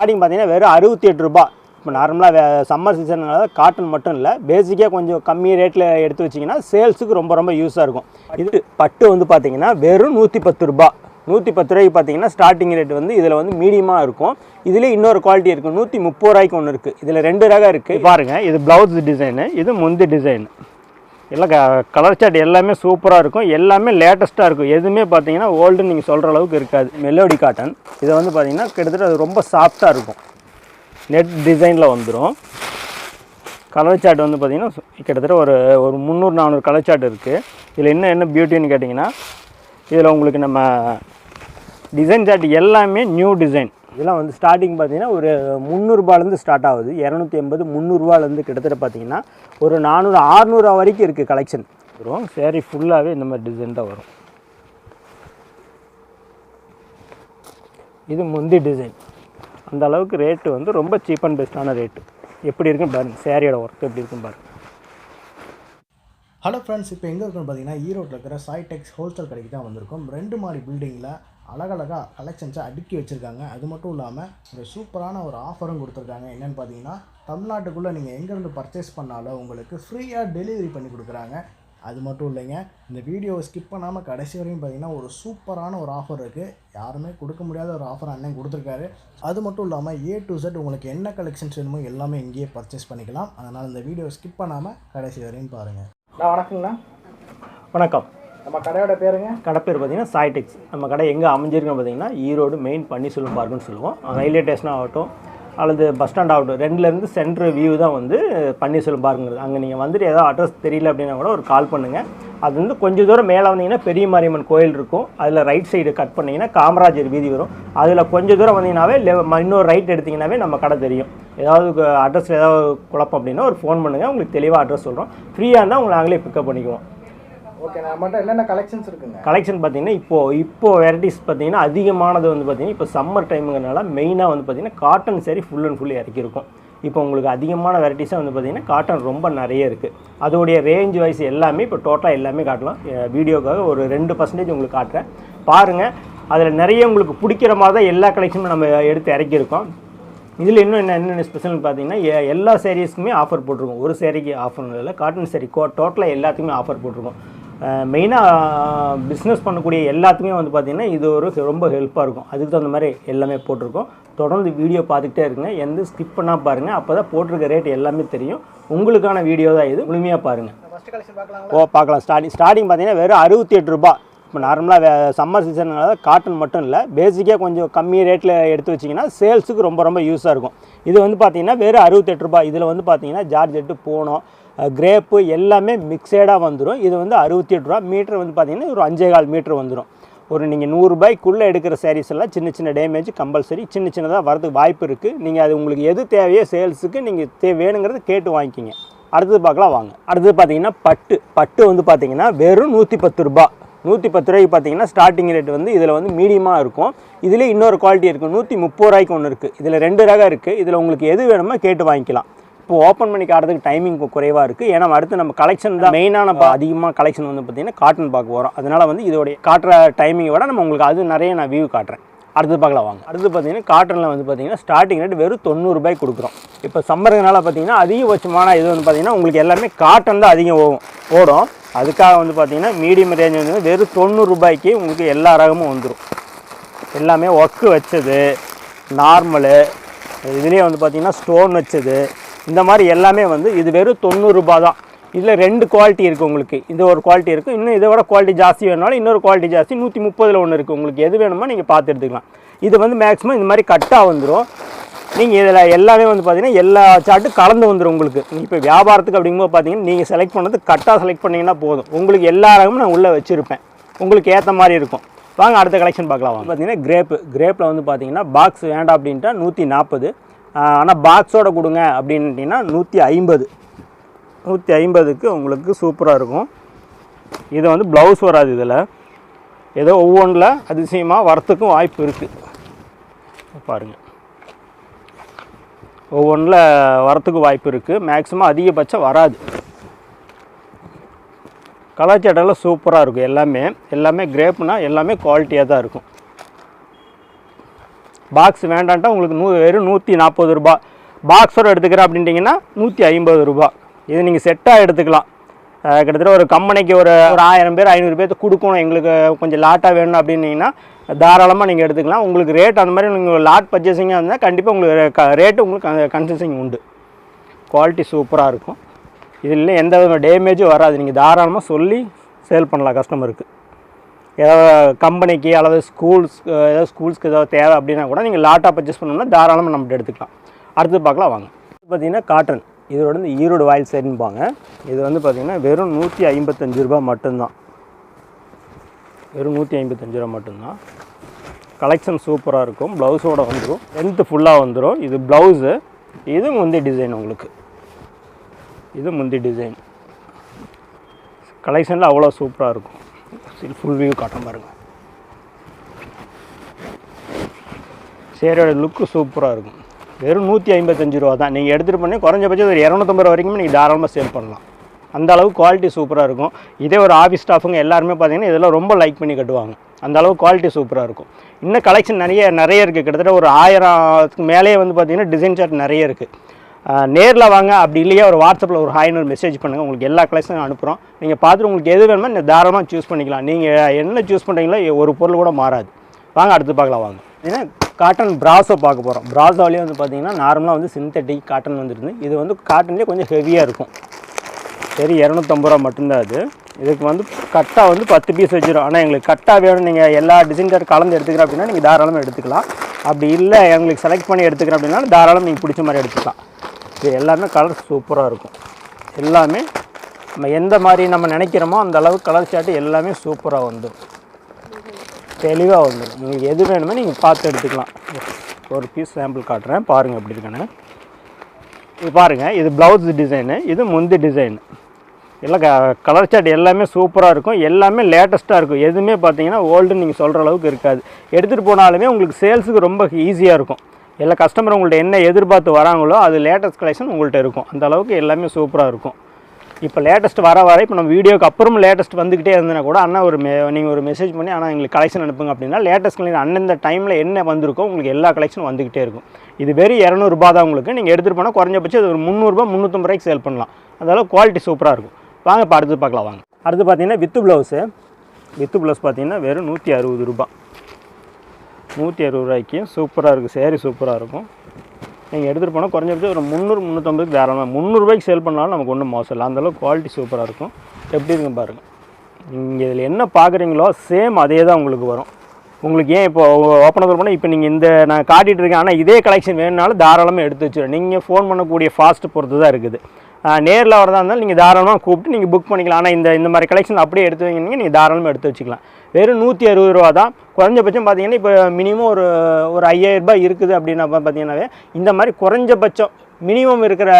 Starting பார்த்தீங்கன்னா வெறும் 68 ரூபா. இப்போ நார்மலாக சம்மர் சீசன்னால காட்டன் மட்டும் இல்லை, பேசிக்காக கொஞ்சம் கம்மி ரேட்டில் எடுத்து வச்சிங்கன்னா சேல்ஸுக்கு ரொம்ப ரொம்ப யூஸாக இருக்கும். இது பட்டு வந்து பார்த்தீங்கன்னா வெறும் 110 ரூபா. 110 ரூபாய்க்கு பார்த்தீங்கன்னா ஸ்டார்டிங் ரேட் வந்து இதில் வந்து மீடியமாக இருக்கும். இதில் இன்னொரு குவாலிட்டி இருக்குது, 130 ரூபாய்க்கு ஒன்று இருக்குது. இதில் 2 ரகம் இருக்குது. பாருங்கள், இது ப்ளவுஸ் டிசைனு, இது முந்தி டிசைனு. எல்லாம் கலர் சார்ட் எல்லாமே சூப்பராக இருக்கும், எல்லாமே லேட்டஸ்ட்டாக இருக்கும். எதுவுமே பார்த்தீங்கன்னா ஓல்டுன்னு நீங்கள் சொல்கிற அளவுக்கு இருக்காது. மெலோடி காட்டன் இதை வந்து பார்த்தீங்கன்னா கிட்டத்தட்ட அது ரொம்ப சாஃப்டாக இருக்கும். நெட் டிசைனில் வந்துடும். கலர் சார்ட் வந்து பார்த்திங்கன்னா கிட்டத்தட்ட ஒரு 300-400 கலர் சார்ட் இருக்குது. இதில் என்ன பியூட்டின்னு கேட்டிங்கன்னா, இதில் உங்களுக்கு நம்ம டிசைன் சார்ட் எல்லாமே நியூ டிசைன். இதெல்லாம் வந்து ஸ்டார்டிங் பார்த்திங்கன்னா ஒரு 300 ரூபாலேருந்து ஸ்டார்ட் ஆகுது. 280 300 ரூபாலேருந்து கிட்டத்தட்ட பார்த்திங்கன்னா ஒரு 400-600 வரைக்கும் இருக்குது கலெக்ஷன். வரும் சேரீ ஃபுல்லாகவே இந்த மாதிரி டிசைன் தான் வரும். இது முந்தி டிசைன். அந்த அளவுக்கு ரேட்டு வந்து ரொம்ப சீப் அண்ட் பெஸ்ட்டான ரேட்டு. எப்படி இருக்குன்னு பாருங்கள், சேரீயோட ஒர்க் எப்படி இருக்குன்னு பாருங்கள். ஹலோ ஃப்ரெண்ட்ஸ், இப்போ எங்கே இருக்குன்னு பார்த்தீங்கன்னா ஈரோட்டில் இருக்கிற சாய் டெக்ஸ் ஹோல்சேல் கடைக்கு தான் வந்திருக்கோம். 2 மாடி பில்டிங்கில் அழகழகாக கலெக்ஷன்ஸை அடுக்கி வச்சுருக்காங்க. அது மட்டும் இல்லாமல் ஒரு சூப்பரான ஒரு ஆஃபரும் கொடுத்துருக்காங்க. என்னென்னு பார்த்தீங்கன்னா, தமிழ்நாட்டுக்குள்ளே நீங்கள் எங்கேருந்து பர்ச்சேஸ் பண்ணாலும் உங்களுக்கு ஃப்ரீயாக டெலிவரி பண்ணி கொடுக்குறாங்க. அது மட்டும் இல்லைங்க, இந்த வீடியோவை ஸ்கிப் பண்ணாமல் கடைசி வரையும் பார்த்தீங்கன்னா ஒரு சூப்பரான ஒரு ஆஃபர் இருக்குது. யாருமே கொடுக்க முடியாத ஒரு ஆஃபர் அண்ணன் கொடுத்துருக்காரு. அது மட்டும் இல்லாமல் A to Z உங்களுக்கு என்ன கலெக்ஷன்ஸ் வேணுமோ எல்லாமே இங்கேயே பர்ச்சேஸ் பண்ணிக்கலாம். அதனால் இந்த வீடியோவை ஸ்கிப் பண்ணாமல் கடைசி வரையும் பாருங்கள். வணக்கங்கண்ணா. வணக்கம். நம்ம கடையோட பேருங்க? கடை பேர் பார்த்தீங்கன்னா சாய் டெக்ஸ். நம்ம கடை எங்கே அமைஞ்சிருக்குன்னு பார்த்தீங்கன்னா ஈரோடு மெயின் பன்னீர்செல்வம் பார்க்குன்னு சொல்லுவோம். ரயில்வே ஸ்டேஷன் ஆகட்டும் அல்லது பஸ் ஸ்டாண்ட் ஆகட்டும், 2லேருந்து சென்ட்ரு வியூ தான் வந்து பன்னீர்செல்வம் பார்க்குங்கிறது. அங்கே நீங்கள் வந்துட்டு ஏதாவது அட்ரஸ் தெரியல அப்படின்னா கூட ஒரு கால் பண்ணுங்கள். அது வந்து கொஞ்சம் தூரம் மேலே வந்தீங்கன்னா பெரிய மாரியம்மன் கோயில் இருக்கும். அதில் ரைட் சைடு கட் பண்ணிங்கன்னா காமராஜர் வீதி வரும். அதில் கொஞ்சம் தூரம் வந்தீங்கன்னாவே இன்னொரு ரைட் எடுத்திங்கன்னாவே நம்ம கடை தெரியும். ஏதாவது அட்ரஸில் ஏதாவது குழப்பம் அப்படின்னா ஒரு ஃபோன் பண்ணுங்கள், உங்களுக்கு தெளிவாக அட்ரஸ் சொல்கிறோம். ஃப்ரீயாக இருந்தால் உங்களை நாங்களே பிக்கப் பண்ணிக்குவோம். ஓகே, நம்மகிட்ட என்னென்ன கலெக்ஷன்ஸ் இருக்குங்க? கலெக்ஷன் பார்த்தீங்கன்னா இப்போ வெரைட்டிஸ் பார்த்தீங்கன்னா அதிகமானது வந்து பார்த்தீங்கன்னா இப்போ சம்மர் டைமுங்கிறனால மெயினாக வந்து பார்த்தீங்கன்னா cotton sari full and full இறக்கியிருக்கும். இப்போ உங்களுக்கு அதிகமான வெரைட்டிஸாக வந்து பார்த்தீங்கன்னா காட்டன் ரொம்ப நிறைய இருக்குது. அதோடைய ரேஞ்ச் வைஸ் எல்லாமே இப்போ டோட்டலாக எல்லாமே காட்டலாம். வீடியோக்காக ஒரு 2% உங்களுக்கு காட்டுறேன், பாருங்கள். அதில் நிறைய உங்களுக்கு பிடிக்கிற மாதிரி தான் எல்லா கலெக்ஷனும் நம்ம எடுத்து இறக்கியிருக்கோம். இதில் இன்னும் என்னென்ன ஸ்பெஷல்னு பார்த்தீங்கன்னா எல்லா சாரீஸ்க்குமே ஆஃபர் போட்டிருக்கோம். ஒரு சாரிக்கு ஆஃபர் இல்லை, காட்டன் சாரி டோட்டலாக எல்லாத்துக்குமே ஆஃபர் போட்டிருக்கோம். மெயினாக பிஸ்னஸ் பண்ணக்கூடிய எல்லாத்துக்குமே வந்து பார்த்திங்கன்னா இது ஒரு ரொம்ப ஹெல்ப்பாக இருக்கும். அதுக்கு தகுந்த மாதிரி எல்லாமே போட்டிருக்கோம். தொடர்ந்து வீடியோ பார்த்துக்கிட்டே இருக்குங்க, எந்த ஸ்கிப் பண்ணால் பாருங்கள். அப்போ தான் போட்டிருக்க ரேட் எல்லாமே தெரியும். உங்களுக்கான வீடியோ தான் இது, முழுமையாக பாருங்கள். பார்க்கலாம். ஸ்டார்டிங் பார்த்தீங்கன்னா வெறும் 68 ரூபா. இப்போ நார்மலாக சம்மர் சீசன்னால காட்டன் மட்டும் இல்லை, பேசிக்காக கொஞ்சம் கம்மி ரேட்டில் எடுத்து வச்சிங்கன்னா சேல்ஸுக்கு ரொம்ப ரொம்ப யூஸாக இருக்கும். இது வந்து பார்த்திங்கன்னா வெறும் 68 ரூபா. இதில் வந்து பார்த்திங்கன்னா ஜார்ஜெட்டு, பூனம், கிரேப்பு எல்லாமே மிக்சடாக வந்துடும். இது வந்து 68 ரூபா. மீட்ரு வந்து பார்த்திங்கன்னா ஒரு 5.25 மீட்ரு வந்துடும். ஒரு நீங்கள் 100 ரூபாய்க்குள்ளே எடுக்கிற சாரீஸ் எல்லாம் சின்ன டேமேஜ் கம்பல்சரி சின்னதாக வரதுக்கு வாய்ப்பு இருக்குது. நீங்கள் அது உங்களுக்கு எது தேவையோ சேல்ஸுக்கு நீங்கள் வேணுங்கிறது கேட்டு வாங்கிக்கிங்க. அடுத்தது பார்க்கலாம் வாங்க. அடுத்தது பார்த்திங்கன்னா பட்டு வந்து பார்த்திங்கன்னா வெறும் 110 ரூபா. 110 ரூபாய்க்கு பார்த்தீங்கன்னா ஸ்டார்டிங் ரேட் வந்து இதில் வந்து மீடியமாக இருக்கும். இதில் இன்னொரு குவாலிட்டி இருக்குது, 130 ரூபாய்க்கு ஒன்று இருக்குது. இதில் 2 ரகம் இருக்குது. இதில் உங்களுக்கு எது வேணுமோ கேட்டு வாங்கிக்கலாம். இப்போ ஓப்பன் பண்ணி காட்டுறதுக்கு டைமிங் குறைவாக இருக்குது. ஏன்னா அடுத்து நம்ம கலெக்ஷன் தான் மெயினான அதிகமாக கலெக்ஷன் வந்து பார்த்திங்கன்னா காட்டன் பார்க்க வரோம். அதனால் வந்து இதோடைய காட்டுற டைமிங்கை விட நம்ம உங்களுக்கு அது நிறைய நான் வியூ காட்டுறேன். அடுத்து பார்க்கலாம் வாங்க. அடுத்து பார்த்திங்கன்னா காட்டனில் வந்து பார்த்திங்கன்னா ஸ்டார்டிங் ரேட் வெறும் 90 ரூபாய்க்கு கொடுக்குறோம். இப்போ சம்மருங்கனால பார்த்திங்கன்னா அதிகபட்சமான இது வந்து பார்த்திங்கன்னா உங்களுக்கு எல்லாமே காட்டன் தான் அதிகம் ஓடும். அதுக்காக வந்து பார்த்திங்கன்னா மீடியம் ரேஞ்ச் வந்து வெறும் 90 ரூபாய்க்கு உங்களுக்கு எல்லா ரகமும் வந்துடும். எல்லாமே ஒர்க்கு வச்சது, நார்மலு, இதுலேயே வந்து பார்த்திங்கன்னா ஸ்டோன் வச்சது, இந்த மாதிரி எல்லாமே வந்து இது வெறும் 90 ரூபா தான். இதில் 2 குவாலிட்டி இருக்குது உங்களுக்கு. இது ஒரு குவாலிட்டி இருக்குது, இன்னும் இதை விட குவாலிட்டி ஜாஸ்தி வேணுனாலும் இன்னொரு குவாலிட்டி ஜாஸ்தி 130 ஒன்று இருக்குது. உங்களுக்கு எது வேணுமோ நீங்கள் பார்த்து எடுத்துக்கலாம். இது வந்து மேக்ஸிமம் இந்த மாதிரி கட்டாக வந்துடும். நீங்கள் இதில் எல்லாமே வந்து பார்த்திங்கன்னா எல்லா சார்ட்டும் கலந்து வந்துடும் உங்களுக்கு. இப்போ வியாபாரத்துக்கு அப்படிங்கும்போது பார்த்தீங்கன்னா நீங்கள் செலக்ட் பண்ணது கட்டாக செலக்ட் பண்ணிங்கன்னா போதும். உங்களுக்கு எல்லா ரகமும் நான் உள்ளே வச்சுருப்பேன், உங்களுக்கு ஏற்ற மாதிரி இருக்கும். வாங்க அடுத்த கலெக்ஷன் பார்க்கலாம். பார்த்தீங்கன்னா கிரேப்பில் வந்து பார்த்திங்கன்னா பாக்ஸ் வேண்டாம் அப்படின்ட்டா 140. ஆனால் பாக்ஸோடு கொடுங்க அப்படின்ட்டிங்கன்னா 150க்கு உங்களுக்கு சூப்பராக இருக்கும். இது வந்து ப்ளவுஸ் வராது. இதில் ஏதோ ஒவ்வொன்றில் அதிசயமாக வரத்துக்கும் வாய்ப்பு இருக்குது. பாருங்கள், ஒவ்வொன்றில் வரத்துக்கு வாய்ப்பு இருக்குது. மேக்ஸிமம் அதிகபட்சம் வராது. கலாச்சாரத்தில் சூப்பராக இருக்கும். எல்லாமே கிரேப்னால் எல்லாமே குவாலிட்டியாக தான் இருக்கும். பாக்ஸ் வேண்டான்ட்டா உங்களுக்கு வெறும் 140 ரூபா. பாக்ஸோடு எடுத்துக்கிறேன் அப்படின்ட்டிங்கன்னா 150 ரூபா. இது நீங்கள் செட்டாக எடுத்துக்கலாம். கிட்டத்தட்ட ஒரு கம்பெனிக்கு ஒரு 1000 பேர் 500 பேர்த்து கொடுக்கணும், எங்களுக்கு கொஞ்சம் லாட்டாக வேணும் அப்படின்னீங்கன்னா தாராளமாக நீங்கள் எடுத்துக்கலாம். உங்களுக்கு ரேட் அந்த மாதிரி நீங்கள் லாட் பர்ச்சேசிங்காக இருந்தால் கண்டிப்பாக உங்களுக்கு ரேட்டு உங்களுக்கு கன்செஷன் உண்டு. குவாலிட்டி சூப்பராக இருக்கும். இதில் எந்த வித டேமேஜும் வராது. நீங்கள் தாராளமாக சொல்லி சேல் பண்ணலாம் கஸ்டமருக்கு. ஏதாவது கம்பெனிக்கு அல்லது ஸ்கூல்ஸ்க்கு ஏதாவது தேவை அப்படின்னா கூட நீங்கள் லாட்டாக பர்ச்சேஸ் பண்ணணும்னா தாராளமாக நம்மகிட்ட எடுத்துக்கலாம். அடுத்து பார்க்கலாம் வாங்க. இது பார்த்திங்கன்னா காட்டன். இதோட வந்து ஈரோடு வாயில் சைடுன்பாங்க. இது வந்து பார்த்திங்கன்னா வெறும் 155 ரூபா மட்டும்தான். வெறும் 155 ரூபா மட்டும்தான். கலெக்ஷன் சூப்பராக இருக்கும். ப்ளவுஸோடு வந்துடும், லென்த்து ஃபுல்லாக வந்துடும். இது ப்ளவுஸு, இது முந்தி டிசைன். உங்களுக்கு இது முந்தி டிசைன். கலெக்ஷனில் அவ்வளோ சூப்பராக இருக்கும். ஃபுல் வியூ காட்டன் பாருங்கள். சேரோட லுக்கு சூப்பராக இருக்கும். வெறும் 155 ரூபா தான். நீங்கள் எடுத்துகிட்டு பண்ணி குறைஞ்சபட்சம் ஒரு 250 வரைக்கும் நீங்கள் தாராளமாக சேல் பண்ணலாம். அந்த அளவுக்கு குவாலிட்டி சூப்பராக இருக்கும். இதே ஒரு ஆஃபீஸ் ஸ்டாஃபுங்க எல்லாருமே பார்த்தீங்கன்னா இதெல்லாம் ரொம்ப லைக் பண்ணி கட்டுவாங்க. அந்த அளவுக்கு குவாலிட்டி சூப்பராக இருக்கும். இன்னும் கலெக்ஷன் நிறைய இருக்குது. கிட்டத்தட்ட ஒரு 1000க்கு மேலேயே வந்து பார்த்திங்கன்னா டிசைன் சார்ட் நிறைய இருக்குது. நேரில் வாங்க. அப்படி இல்லையா ஒரு வாட்ஸ்அப்பில் ஒரு ஹாய்னு ஒரு மெசேஜ் பண்ணுங்கள். உங்களுக்கு எல்லா கலெக்ஷனும் அனுப்புகிறோம். நீங்கள் பார்த்துட்டு உங்களுக்கு எது வேணுமோ நீங்கள் தாராளமாக சூஸ் பண்ணிக்கலாம். நீங்கள் என்ன சூஸ் பண்ணுறீங்களோ ஒரு பொருள் கூட மாறாது. வாங்க அடுத்து பார்க்கலாம் வாங்க. ஏன்னா காட்டன் ப்ராஸோ பார்க்க போகிறோம். ப்ராஸோலேயே வந்து பார்த்திங்கன்னா நார்மலாக வந்து சிந்தட்டிக் காட்டன் வந்துருந்து. இது வந்து காட்டன்லேயே கொஞ்சம் ஹெவியாக இருக்கும். சரி 250 ரூபா மட்டும்தான் அது. இதுக்கு வந்து கட்டாக வந்து 10 பீஸ் வச்சிடும். ஆனால் எங்களுக்கு கட்டாக வேணும், நீங்கள் எல்லா டிசைன் சார்ட் கலந்து எடுத்துக்கிறோம் அப்படின்னா நீங்கள் தாராளமாக எடுத்துக்கலாம். அப்படி இல்லை எங்களுக்கு செலக்ட் பண்ணி எடுத்துக்கிறோம் அப்படின்னா தாராளமாக நீங்கள் பிடிச்ச மாதிரி எடுத்துக்கலாம். இது எல்லாமே கலர் சூப்பராக இருக்கும். எல்லாமே நம்ம எந்த மாதிரி நம்ம நினைக்கிறோமோ அந்த அளவுக்கு கலர் சார்ட்டு எல்லாமே சூப்பராக வந்துடும், தெளிவாக வந்துடும். உங்களுக்கு எது வேணுமோ நீங்கள் பார்த்து எடுத்துக்கலாம். ஒரு பீஸ் சாம்பிள் காட்டுறேன் பாருங்கள் எப்படி இருக்குன்னு. இது பாருங்கள், இது ப்ளவுஸ் டிசைனு, இது முந்தி டிசைனு. எல்லாம் கலர் சார்ட் எல்லாமே சூப்பராக இருக்கும். எல்லாமே லேட்டஸ்ட்டாக இருக்கும். எதுவுமே பார்த்தீங்கன்னா ஓல்டுன்னு நீங்கள் சொல்கிற அளவுக்கு இருக்காது. எடுத்துகிட்டு போனாலுமே உங்களுக்கு சேல்ஸுக்கு ரொம்ப ஈஸியாக இருக்கும். எல்லா கஸ்டமர் உங்கள்கிட்ட என்ன எதிர்பார்த்து வராங்களோ அது லேட்டஸ்ட் கலெக்ஷன் உங்கள்கிட்ட இருக்கும். அந்த அளவுக்கு எல்லாமே சூப்பராக இருக்கும். இப்போ லேட்டஸ்ட் வர இப்போ நம்ம வீடியோக்கு அப்புறம் லேட்டஸ்ட் வந்துக்கிட்டே இருந்தனா கூட அண்ணா நீங்கள் ஒரு மெசேஜ் பண்ணி ஆனால் எங்களுக்கு கலெக்ஷன் அனுப்புங்க அப்படின்னா லேட்டஸ்ட் கலெக்ஷன் அந்தந்த டைமில் என்ன வந்திருக்கோ உங்களுக்கு எல்லா கலெக்ஷனும் வந்துக்கிட்டே இருக்கும். இது வெறும் 200 ரூபா தான். உங்களுக்கு நீங்கள் எடுத்துகிட்டு போனால் குறைஞ்சபட்சம் இது ஒரு 300 ரூபா 350 ரூபாய்க்கு சேல் பண்ணலாம். அதனால் குவாலிட்டி சூப்பராக இருக்கும். வாங்க இப்போ அடுத்து பார்க்கலாம் வாங்க. அடுத்து பார்த்தீங்கன்னா வித்து ப்ளவுஸ் பார்த்தீங்கன்னா வெறும் 160 ரூபா. 160 ரூபாய்க்கு சூப்பராக இருக்குது. சேரீ சூப்பராக இருக்கும். நீங்கள் எடுத்துகிட்டு போனால் குறைஞ்சபட்சம் ஒரு 300 350 தாராளமாக 300 ரூபாய்க்கு சேல் பண்ணாலும் நமக்கு ஒன்றும் மோசம் இல்லை. அந்தளவுக்கு குவாலிட்டி சூப்பராக இருக்கும். எப்படி இருக்குன்னு பாருங்கள். நீங்கள் இதில் என்ன பார்க்குறீங்களோ சேம் அதே தான் உங்களுக்கு வரும். உங்களுக்கு ஏன் இப்போ ஓப்பன் பண்ணால் இப்போ நீங்கள் இந்த நான் காட்டிகிட்டு இருக்கேன், ஆனால் இதே கலெக்ஷன் வேணுனாலும் தாராளமாக எடுத்து வச்சுருவேன். நீங்கள் ஃபோன் பண்ணக்கூடிய ஃபாஸ்ட்டு பொறுத்து தான் இருக்குது. நேரில் வரதா இருந்தாலும் நீங்கள் தாராளமாக கூப்பிட்டு நீங்கள் புக் பண்ணிக்கலாம். ஆனால் இந்த மாதிரி கலெக்ஷன் அப்படியே எடுத்து வைங்க, நீங்கள் தாராளமாக எடுத்து வச்சுக்கலாம். வெறும் 160 ரூபா தான். குறைஞ்சபட்சம் பார்த்தீங்கன்னா இப்போ மினிமம் ஒரு 5000 ரூபாய் இருக்குது அப்படின்னா பார்த்தீங்கன்னாவே இந்த மாதிரி குறைஞ்சபட்சம் மினிமம் இருக்கிற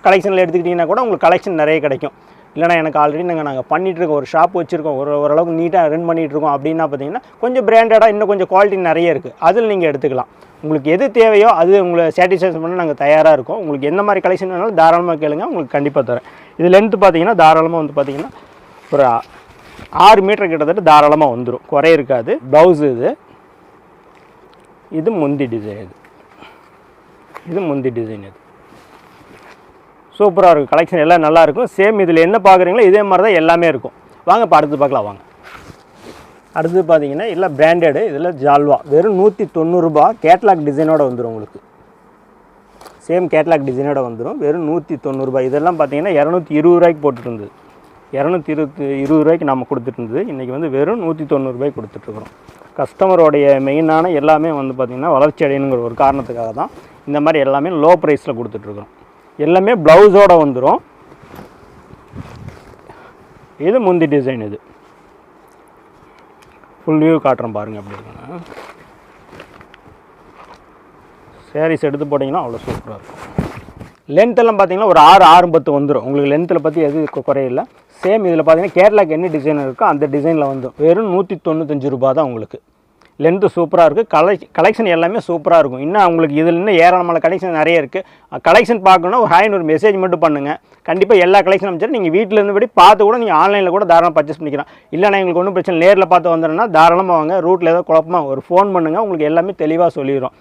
கலெக்ஷனில் எடுத்துக்கிட்டிங்கன்னா கூட உங்களுக்கு கலெக்ஷன் நிறைய கிடைக்கும். இல்லைனா எனக்கு ஆல்ரெடி நாங்கள் பண்ணிகிட்ருக்கோம், ஒரு ஷாப் வச்சுருக்கோம், ஓரளவுக்கு நீட்டாக ரன் பண்ணிகிட்ருக்கோம் அப்படின்னா பார்த்தீங்கன்னா கொஞ்சம் பிராண்டடாக இன்னும் கொஞ்சம் குவாலிட்டி நிறைய இருக்குது. அதில் நீங்கள் எடுத்துக்கலாம். உங்களுக்கு எது தேவையோ அது உங்களை சாட்டிஸ்ஃபேக்ஷன் பண்ண நாங்கள் தயாராக இருக்கோம். உங்களுக்கு எந்த மாதிரி கலெக்ஷன் வேணாலும் தாராளமாக கேளுங்க, உங்களுக்கு கண்டிப்பாக தரேன். இது லென்த்து பார்த்தீங்கன்னா தாராளமாக வந்து பார்த்தீங்கன்னா ஒரு 6 மீட்டர் கிட்டத்தட்ட தாராளமாக வந்துடும், குறை இருக்காது. ப்ளவுஸு இது முந்தி டிசைன். இது முந்தி டிசைன். இது சூப்பராக இருக்கும். கலெக்ஷன் எல்லாம் நல்லாயிருக்கும். சேம் இதில் என்ன பார்க்குறீங்களோ இதே மாதிரி தான் எல்லாமே இருக்கும். வாங்க இப்போ அடுத்து பார்க்கலாம் வாங்க. அடுத்து பார்த்தீங்கன்னா எல்லாம் பிராண்டடு. இதில் ஜால்வா வெறும் 190 ரூபா. கேட்லாக் டிசைனோடு வந்துடும். உங்களுக்கு சேம் கேட்லாக் டிசைனோட வந்துடும். வெறும் 190 ரூபாய். இதெல்லாம் பார்த்தீங்கன்னா 220 ரூபாய்க்கு போட்டுட்டு இருந்தது. 220 ரூபாய்க்கு நம்ம கொடுத்துட்டு இருந்தது. இன்றைக்கி வந்து வெறும் 190 ரூபாய்க்கு கொடுத்துட்ருக்குறோம். கஸ்டமரோடைய மெயினான எல்லாமே வந்து பார்த்திங்கன்னா வளர்ச்சி அடையணுங்கிற ஒரு காரணத்துக்காக தான் இந்த மாதிரி எல்லாமே லோ ப்ரைஸில் கொடுத்துட்ருக்குறோம். எல்லாமே ப்ளவுஸோடு வந்துடும். இது முந்தி டிசைன். இது ஃபுல் வியூ காட்டுறோம் பாருங்கள் எப்படி இருக்குன்னு. சாரீஸ் எடுத்து போட்டிங்கன்னா அவ்வளோ சூப்பராக இருக்கும். லென்த்தெல்லாம் பார்த்தீங்கன்னா ஒரு 6-10 வந்துடும். உங்களுக்கு லென்த்தில் பற்றி எது குறையில்லை. சேம் இதில் பார்த்தீங்கன்னா கேரளாக்கு என்ன டிசைன் இருக்கோ அந்த டிசைனில் வந்துடும். வெறும் 195 ரூபா தான். உங்களுக்கு லென்த்து சூப்பராக இருக்குது. கலெக்ஷன் எல்லாமே சூப்பராக இருக்கும். இன்னும் உங்களுக்கு இதில் இன்னும் ஏராளமான கலெக்ஷன் நிறைய இருக்குது. கலெக்ஷன் பார்க்கணுன்னா ஒரு ஹாய்னு ஒரு மெசேஜ் மட்டும் பண்ணுங்கள். கண்டிப்பாக எல்லா கலெக்ஷன் அமைச்சாலும் நீங்கள் வீட்டில் இருந்தபடி பார்த்து கூட நீங்கள் ஆன்லைனில் கூட தாராளமாக பர்ச்சேஸ் பண்ணிக்கலாம். இல்லைனா எங்களுக்கு ஒன்றும் பிரச்சனை நேரில் பார்த்து வந்துடுன்னா தாராளமாக வாங்க. ரூட்டில் ஏதோ குழப்பமாக ஒரு ஃபோன் பண்ணுங்கள், உங்களுக்கு எல்லாமே தெளிவாக சொல்லிடுறோம்.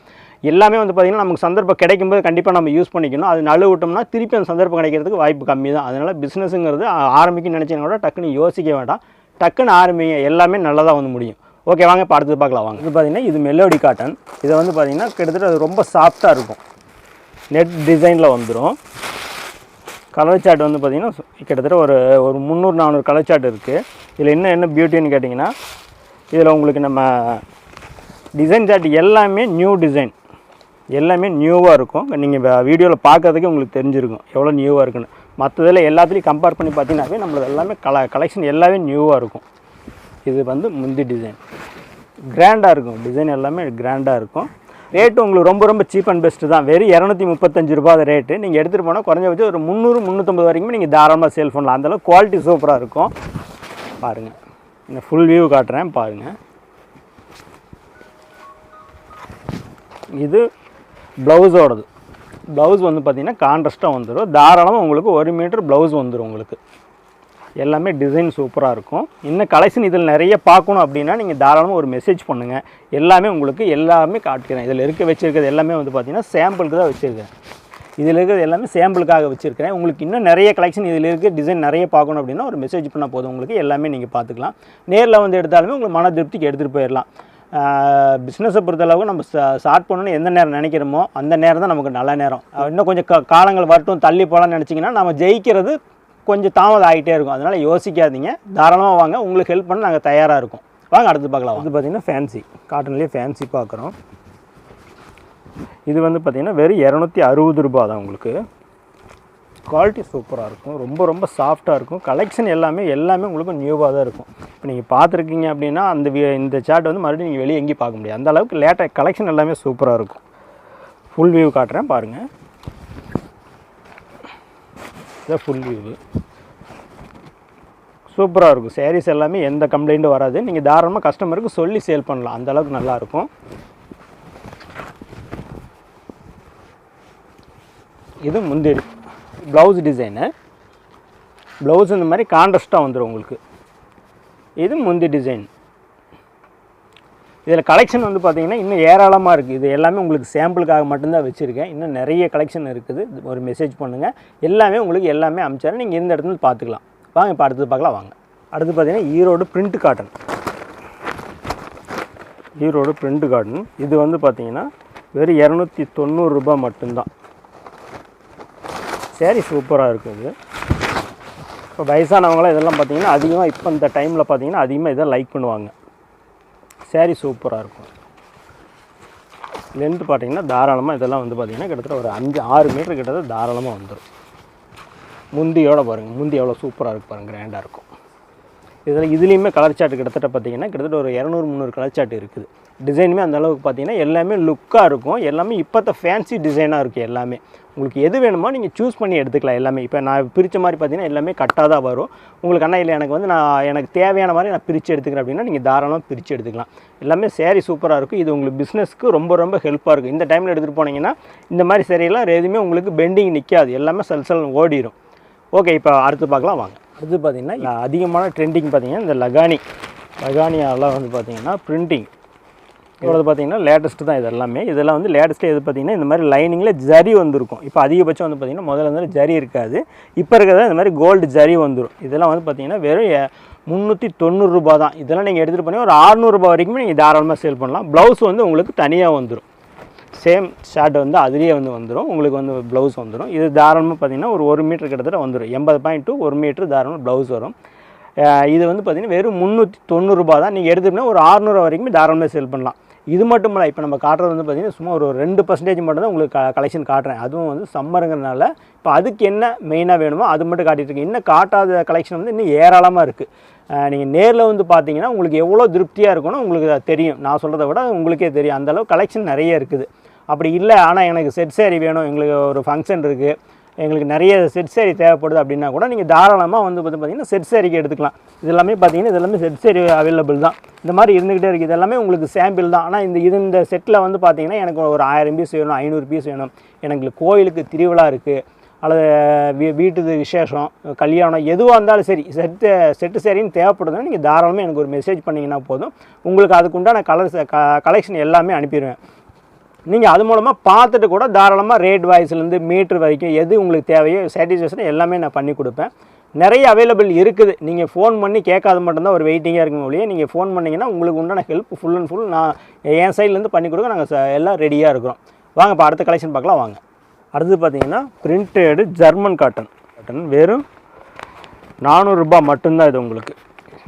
எல்லாமே வந்து பார்த்திங்கன்னா நமக்கு சந்தர்ப்பம் கிடைக்கும்போது கண்டிப்பாக நம்ம யூஸ் பண்ணிக்கணும். அது நழுவு விட்டோம்னா திருப்பி அந்த சந்தர்ப்பம் கிடைக்கிறதுக்கு வாய்ப்பு கம்மி தான். அதனால் பிஸ்னஸுங்கிறது ஆரம்பிக்கணும்னு நினச்சிங்கன்னா கூட டக்குன்னு யோசிக்க வேண்டாம், டக்குன்னு ஆரம்பிங்க, எல்லாமே நல்லதாக வந்து முடியும். ஓகே, வாங்க இப்போ அடுத்தது பார்க்கலாம். வாங்க, இது பார்த்திங்கன்னா இது மெலோடி காட்டன். இதை வந்து பார்த்திங்கன்னா கிட்டத்தட்ட அது ரொம்ப சாஃப்டாக இருக்கும், நெட் டிசைனில் வந்துடும். கலர் சார்ட் வந்து பார்த்திங்கன்னா கிட்டத்தட்ட ஒரு 300-400 கலர் சார்ட் இருக்குது. இதில் என்ன பியூட்டின்னு கேட்டிங்கன்னா, இதில் உங்களுக்கு நம்ம டிசைன் சார்ட் எல்லாமே நியூ டிசைன், எல்லாமே நியூவாக இருக்கும். நீங்கள் வீடியோவில் பார்க்கறதுக்கு உங்களுக்கு தெரிஞ்சிருக்கும் எவ்வளோ நியூவாக இருக்குன்னு. மற்றதில் எல்லாத்துலேயும் கம்பேர் பண்ணி பார்த்தீங்கன்னாவே நம்மளது எல்லாமே கலெக்ஷன் எல்லாமே நியூவாக இருக்கும். இது வந்து முந்தி டிசைன் கிராண்டாக இருக்கும், டிசைன் எல்லாமே கிராண்டாக இருக்கும். ரேட்டு உங்களுக்கு ரொம்ப ரொம்ப சீப் அண்ட் பெஸ்ட்டு தான். வெறும் 235 ரூபா ரேட்டு. நீங்கள் எடுத்துகிட்டு போனால் குறைஞ்சபட்சம் ஒரு 300-350 வரைக்கும் நீங்கள் தாராளமாக சேல் பண்ணலாம். அந்தளவுக்கு குவாலிட்டி சூப்பராக இருக்கும். பாருங்கள், இந்த ஃபுல் வியூ காட்டுறேன் பாருங்கள். இது ப்ளவுஸோடது. ப்ளவுஸ் வந்து பார்த்திங்கன்னா கான்ட்ராஸ்ட்டாக வந்துடும். தாராளமாக உங்களுக்கு 1 மீட்டர் ப்ளவுஸ் வந்துடும். உங்களுக்கு எல்லாமே டிசைன் சூப்பராக இருக்கும். இன்னும் கலெக்ஷன் இதில் நிறைய பார்க்கணும் அப்படின்னா நீங்கள் தாராளமாக ஒரு மெசேஜ் பண்ணுங்கள். எல்லாமே உங்களுக்கு எல்லாமே காட்டுக்கிறேன். இதில் வச்சுருக்கிறது எல்லாமே வந்து பார்த்திங்கன்னா சாம்பிளுக்கு தான் வச்சுருக்கேன். இதில் இருக்கிறது எல்லாமே சாம்பிளுக்காக வச்சுருக்கிறேன். உங்களுக்கு இன்னும் நிறைய கலெக்ஷன் இதில் இருக்க டிசைன் நிறைய பார்க்கணும் அப்படின்னா ஒரு மெசேஜ் பண்ணால் போதும், உங்களுக்கு எல்லாமே நீங்கள் பார்த்துக்கலாம். நேரில் வந்து எடுத்தாலுமே உங்களுக்கு மன திருப்திக்கு எடுத்துகிட்டு போயிடலாம். பிஸ்னஸை பொறுத்தளவுக்கு நம்ம ஸ்டார்ட் பண்ணணும்னு எந்த நேரம் நினைக்கிறோமோ அந்த நேரம் தான் நமக்கு நல்ல நேரம். இன்னும் கொஞ்சம் காலங்கள் வரட்டும் தள்ளி போகலான்னு நினச்சிங்கன்னா நம்ம ஜெயிக்கிறது கொஞ்சம் தாமதம் ஆகிட்டே இருக்கும். அதனால் யோசிக்காதீங்க, தாராளமாக வாங்க, உங்களுக்கு ஹெல்ப் பண்ண நாங்கள் தயாராக இருக்கோம். வாங்க அடுத்து பார்க்கலாம். இது பார்த்திங்கன்னா ஃபேன்சி காட்டன்லேயே ஃபேன்சி பார்க்குறோம். இது வந்து பார்த்திங்கன்னா வெறும் 260 ரூபா தான். உங்களுக்கு குவாலிட்டி சூப்பராக இருக்கும், ரொம்ப ரொம்ப சாஃப்டாக இருக்கும். கலெக்ஷன் எல்லாமே உங்களுக்கு நியூவாக தான் இருக்கும். இப்போ நீங்கள் பார்த்துருக்கீங்க அப்படின்னா இந்த சார்ட் வந்து மறுபடியும் நீங்கள் வெளியே எங்கேயும் பார்க்க முடியாது. அந்த அளவுக்கு லேட்டாக கலெக்ஷன் எல்லாமே சூப்பராக இருக்கும். ஃபுல் வியூ காட்டுறேன் பாருங்கள். இதான் ஃபுல் வியூ சூப்பராக இருக்கும். சாரீஸ் எல்லாமே எந்த கம்ப்ளைண்ட்டும் வராது. நீங்கள் தாராளமாக கஸ்டமருக்கு சொல்லி சேல் பண்ணலாம், அந்த அளவுக்கு நல்லாயிருக்கும். இது முந்திரி ப்ளவுஸ் டிசைனு. ப்ளவுஸ் இந்த மாதிரி கான்ட்ராஸ்ட்டாக வந்துடும் உங்களுக்கு. இது முந்தி டிசைன். இதில் கலெக்ஷன் வந்து பார்த்திங்கன்னா இன்னும் ஏராளமாக இருக்குது. இது எல்லாமே உங்களுக்கு சாம்பிளுக்காக மட்டும்தான் வச்சுருக்கேன். இன்னும் நிறைய கலெக்ஷன் இருக்குது. ஒரு மெசேஜ் பண்ணுங்கள், எல்லாமே உங்களுக்கு எல்லாமே அனுப்பிச்சாரு, நீங்கள் இருந்த இடத்துல பார்த்துக்கலாம். வாங்க இப்போ அடுத்தது பார்க்கலாம். வாங்க அடுத்து பார்த்திங்கன்னா Erode print cotton. Erode print cotton இது வந்து பார்த்திங்கன்னா வெறும் 290 ரூபா மட்டும்தான். சாரி சூப்பராக இருக்குது. இப்போ வயசானவங்களாம் இதெல்லாம் பார்த்திங்கன்னா அதிகமாக இப்போ இந்த டைமில் பார்த்திங்கன்னா அதிகமாக இதை லைக் பண்ணுவாங்க. சாரி சூப்பராக இருக்கும். லென்த்து பார்த்திங்கன்னா தாராளமாக இதெல்லாம் வந்து பார்த்திங்கன்னா கிட்டத்தட்ட ஒரு 5-6 மீட்டர் கிட்டத்தட்ட தாராளமாக வந்துடும். முந்தியோட பாருங்கள், முந்தி எவ்வளோ சூப்பராக இருக்குது பாருங்கள், கிராண்டாக இருக்கும். இதுலேயுமே கலர் சார்ட் கிட்டத்தட்ட ஒரு 200-300 கலர் சார்ட் இருக்குது. டிசைனுமே அந்த அளவுக்கு பார்த்திங்கன்னா எல்லாமே லுக்காக இருக்கும். எல்லாமே இப்போத்த ஃபேன்சி டிசைனாக இருக்குது. எல்லாமே உங்களுக்கு எது வேணுமோ நீங்கள் சூஸ் பண்ணி எடுத்துக்கலாம். எல்லாமே இப்போ நான் பிரித்த மாதிரி பார்த்திங்கன்னா எல்லாமே கட்டாக தான் வரும். உங்களுக்கு ஆனால் இல்லை எனக்கு வந்து எனக்கு தேவையான மாதிரி நான் பிரித்து எடுத்துக்கிறேன் அப்படின்னா நீங்கள் தாராளமாக பிரித்து எடுத்துக்கலாம். எல்லாமே சாரீ சூப்பராக இருக்கும். இது உங்களுக்கு பிஸ்னஸ்க்கு ரொம்ப ரொம்ப ஹெல்ப்பாக இருக்கும். இந்த டைமில் எடுத்துகிட்டு போனீங்கன்னா இந்த மாதிரி சேரீலாம் எதுவுமே உங்களுக்கு பெண்டிங் நிற்காது, எல்லாமே சல்சல் ஓடிடும். ஓகே, இப்போ அடுத்து பார்க்கலாம். வாங்க அடுத்து பார்த்திங்கன்னா அதிகமான ட்ரெண்டிங் பார்த்திங்கன்னா இந்த லகானியாலாம் வந்து பார்த்திங்கன்னா பிரிண்டிங் இவ்வளோ பார்த்திங்கன்னா லேட்டஸ்ட்டு தான். இதெல்லாம் வந்து லேட்டஸ்ட்டு எது பார்த்திங்கன்னா இந்த மாதிரி லைனிங்கில் ஜரி வந்துருக்கும். இப்போ அதிகபட்சம் வந்து பார்த்திங்கன்னா முதல்ல வந்து ஜரி இருக்காது, இப்போ இருக்கிறத இந்த மாதிரி கோல்டு ஜரி வந்துடும். இதெல்லாம் வந்து பார்த்திங்கன்னா வெறும் 390 ரூபா தான். இதெல்லாம் நீங்கள் எடுத்துகிட்டு போனீங்க ஒரு 600 ரூபா வரைக்கும் நீங்கள் தாராளமாக சேல் பண்ணலாம். ப்ளவுஸ் வந்து உங்களுக்கு தனியாக வந்துடும். சேம் ஷர்ட் வந்து அதுலேயே வந்துடும். உங்களுக்கு வந்து ப்ளவுஸ் வந்துடும். இது தாராளமாக பார்த்திங்கன்னா ஒரு 1 மீட்டர் கிட்டத்தட்ட வந்துடும். 80 to 1 மீட்டர் தாராளமாக ப்ளவுஸ் வரும். இது வந்து பார்த்திங்கன்னா வெறும் 390 ரூபா தான். நீங்கள் எடுத்துகிட்டோம்னா ஒரு 600 வரைக்குமே தாராளமாக சேல் பண்ணலாம். இது மட்டும் இல்லை, இப்போ நம்ம காட்டுறது வந்து பார்த்திங்கன்னா சும்மா ஒரு 2% மட்டும் தான் உங்களுக்கு கலெக்ஷன் காட்டுறேன். அதுவும் வந்து சம்மருங்கிறதுனால இப்போ அதுக்கு என்ன மெயினாக வேணுமோ அது மட்டும் காட்டிகிட்ருக்கேன். இன்னும் காட்டாத கலெக்ஷன் வந்து இன்னும் ஏராளமாக இருக்குது. நீங்கள் நேரில் வந்து பார்த்தீங்கன்னா உங்களுக்கு எவ்வளோ திருப்தியாக இருக்குன்னு உங்களுக்கு தெரியும். நான் சொல்கிறத விட உங்களுக்கே தெரியும், அந்தளவு கலெக்ஷன் நிறைய இருக்குது. அப்படி இல்லை ஆனால் எனக்கு செட் சேரீ வேணும், எங்களுக்கு ஒரு ஃபங்க்ஷன் இருக்குது, எங்களுக்கு நிறைய செட் சேரீ தேவைப்படுது அப்படின்னா கூட நீங்கள் தாராளமாக வந்து பார்த்திங்கன்னா செட் சேரீக்கு எடுத்துக்கலாம். இது எல்லாமே பார்த்திங்கன்னா இதெல்லாமே செட் சேரீ அவைலபிள் தான். இந்த மாதிரி இருந்துக்கிட்டே இருக்குது. இதெல்லாமே உங்களுக்கு சாம்பிள் தான். ஆனால் இந்த செட்டில் வந்து பார்த்திங்கன்னா எனக்கு ஒரு 1000 பீஸ் வேணும், 500 பீஸ் வேணும், எனக்கு கோயிலுக்கு திருவிழா இருக்குது அல்லது வீட்டுக்கு விசேஷம், கல்யாணம் எதுவாக இருந்தாலும் சரி செட்டு சேரீன்னு தேவைப்படுதுன்னா நீங்கள் தாராளமாக எனக்கு ஒரு மெசேஜ் பண்ணிங்கன்னா போதும். உங்களுக்கு அதுக்குண்டான கலெக்ஷன் எல்லாமே அனுப்பிடுவேன். நீங்கள் அது மூலமாக பார்த்துட்டு கூட தாராளமாக ரேட் வாய்ஸ்லேருந்து மீட்ரு வரைக்கும் எது உங்களுக்கு தேவையோ சாட்டிஸ்ஃபேக்ஷன் எல்லாமே நான் பண்ணி கொடுப்பேன். நிறைய அவைலபிள் இருக்குது. நீங்கள் ஃபோன் பண்ணி கேட்காத மட்டும்தான் ஒரு வெயிட்டிங்காக இருக்கும் ஒழிய நீங்கள் ஃபோன் பண்ணிங்கன்னா உங்களுக்கு உண்டான ஹெல்ப் ஃபுல் அண்ட் ஃபுல் நான் என் சைட்லேருந்து பண்ணி கொடுக்க நாங்கள் எல்லாம் ரெடியாக இருக்கிறோம். வாங்க இப்போ அடுத்த கலெக்ஷன் பார்க்கலாம் வாங்க. அடுத்து பார்த்தீங்கன்னா பிரிண்டடு ஜெர்மன் காட்டன் வெறும் 400 ரூபாய் மட்டும்தான். இது உங்களுக்கு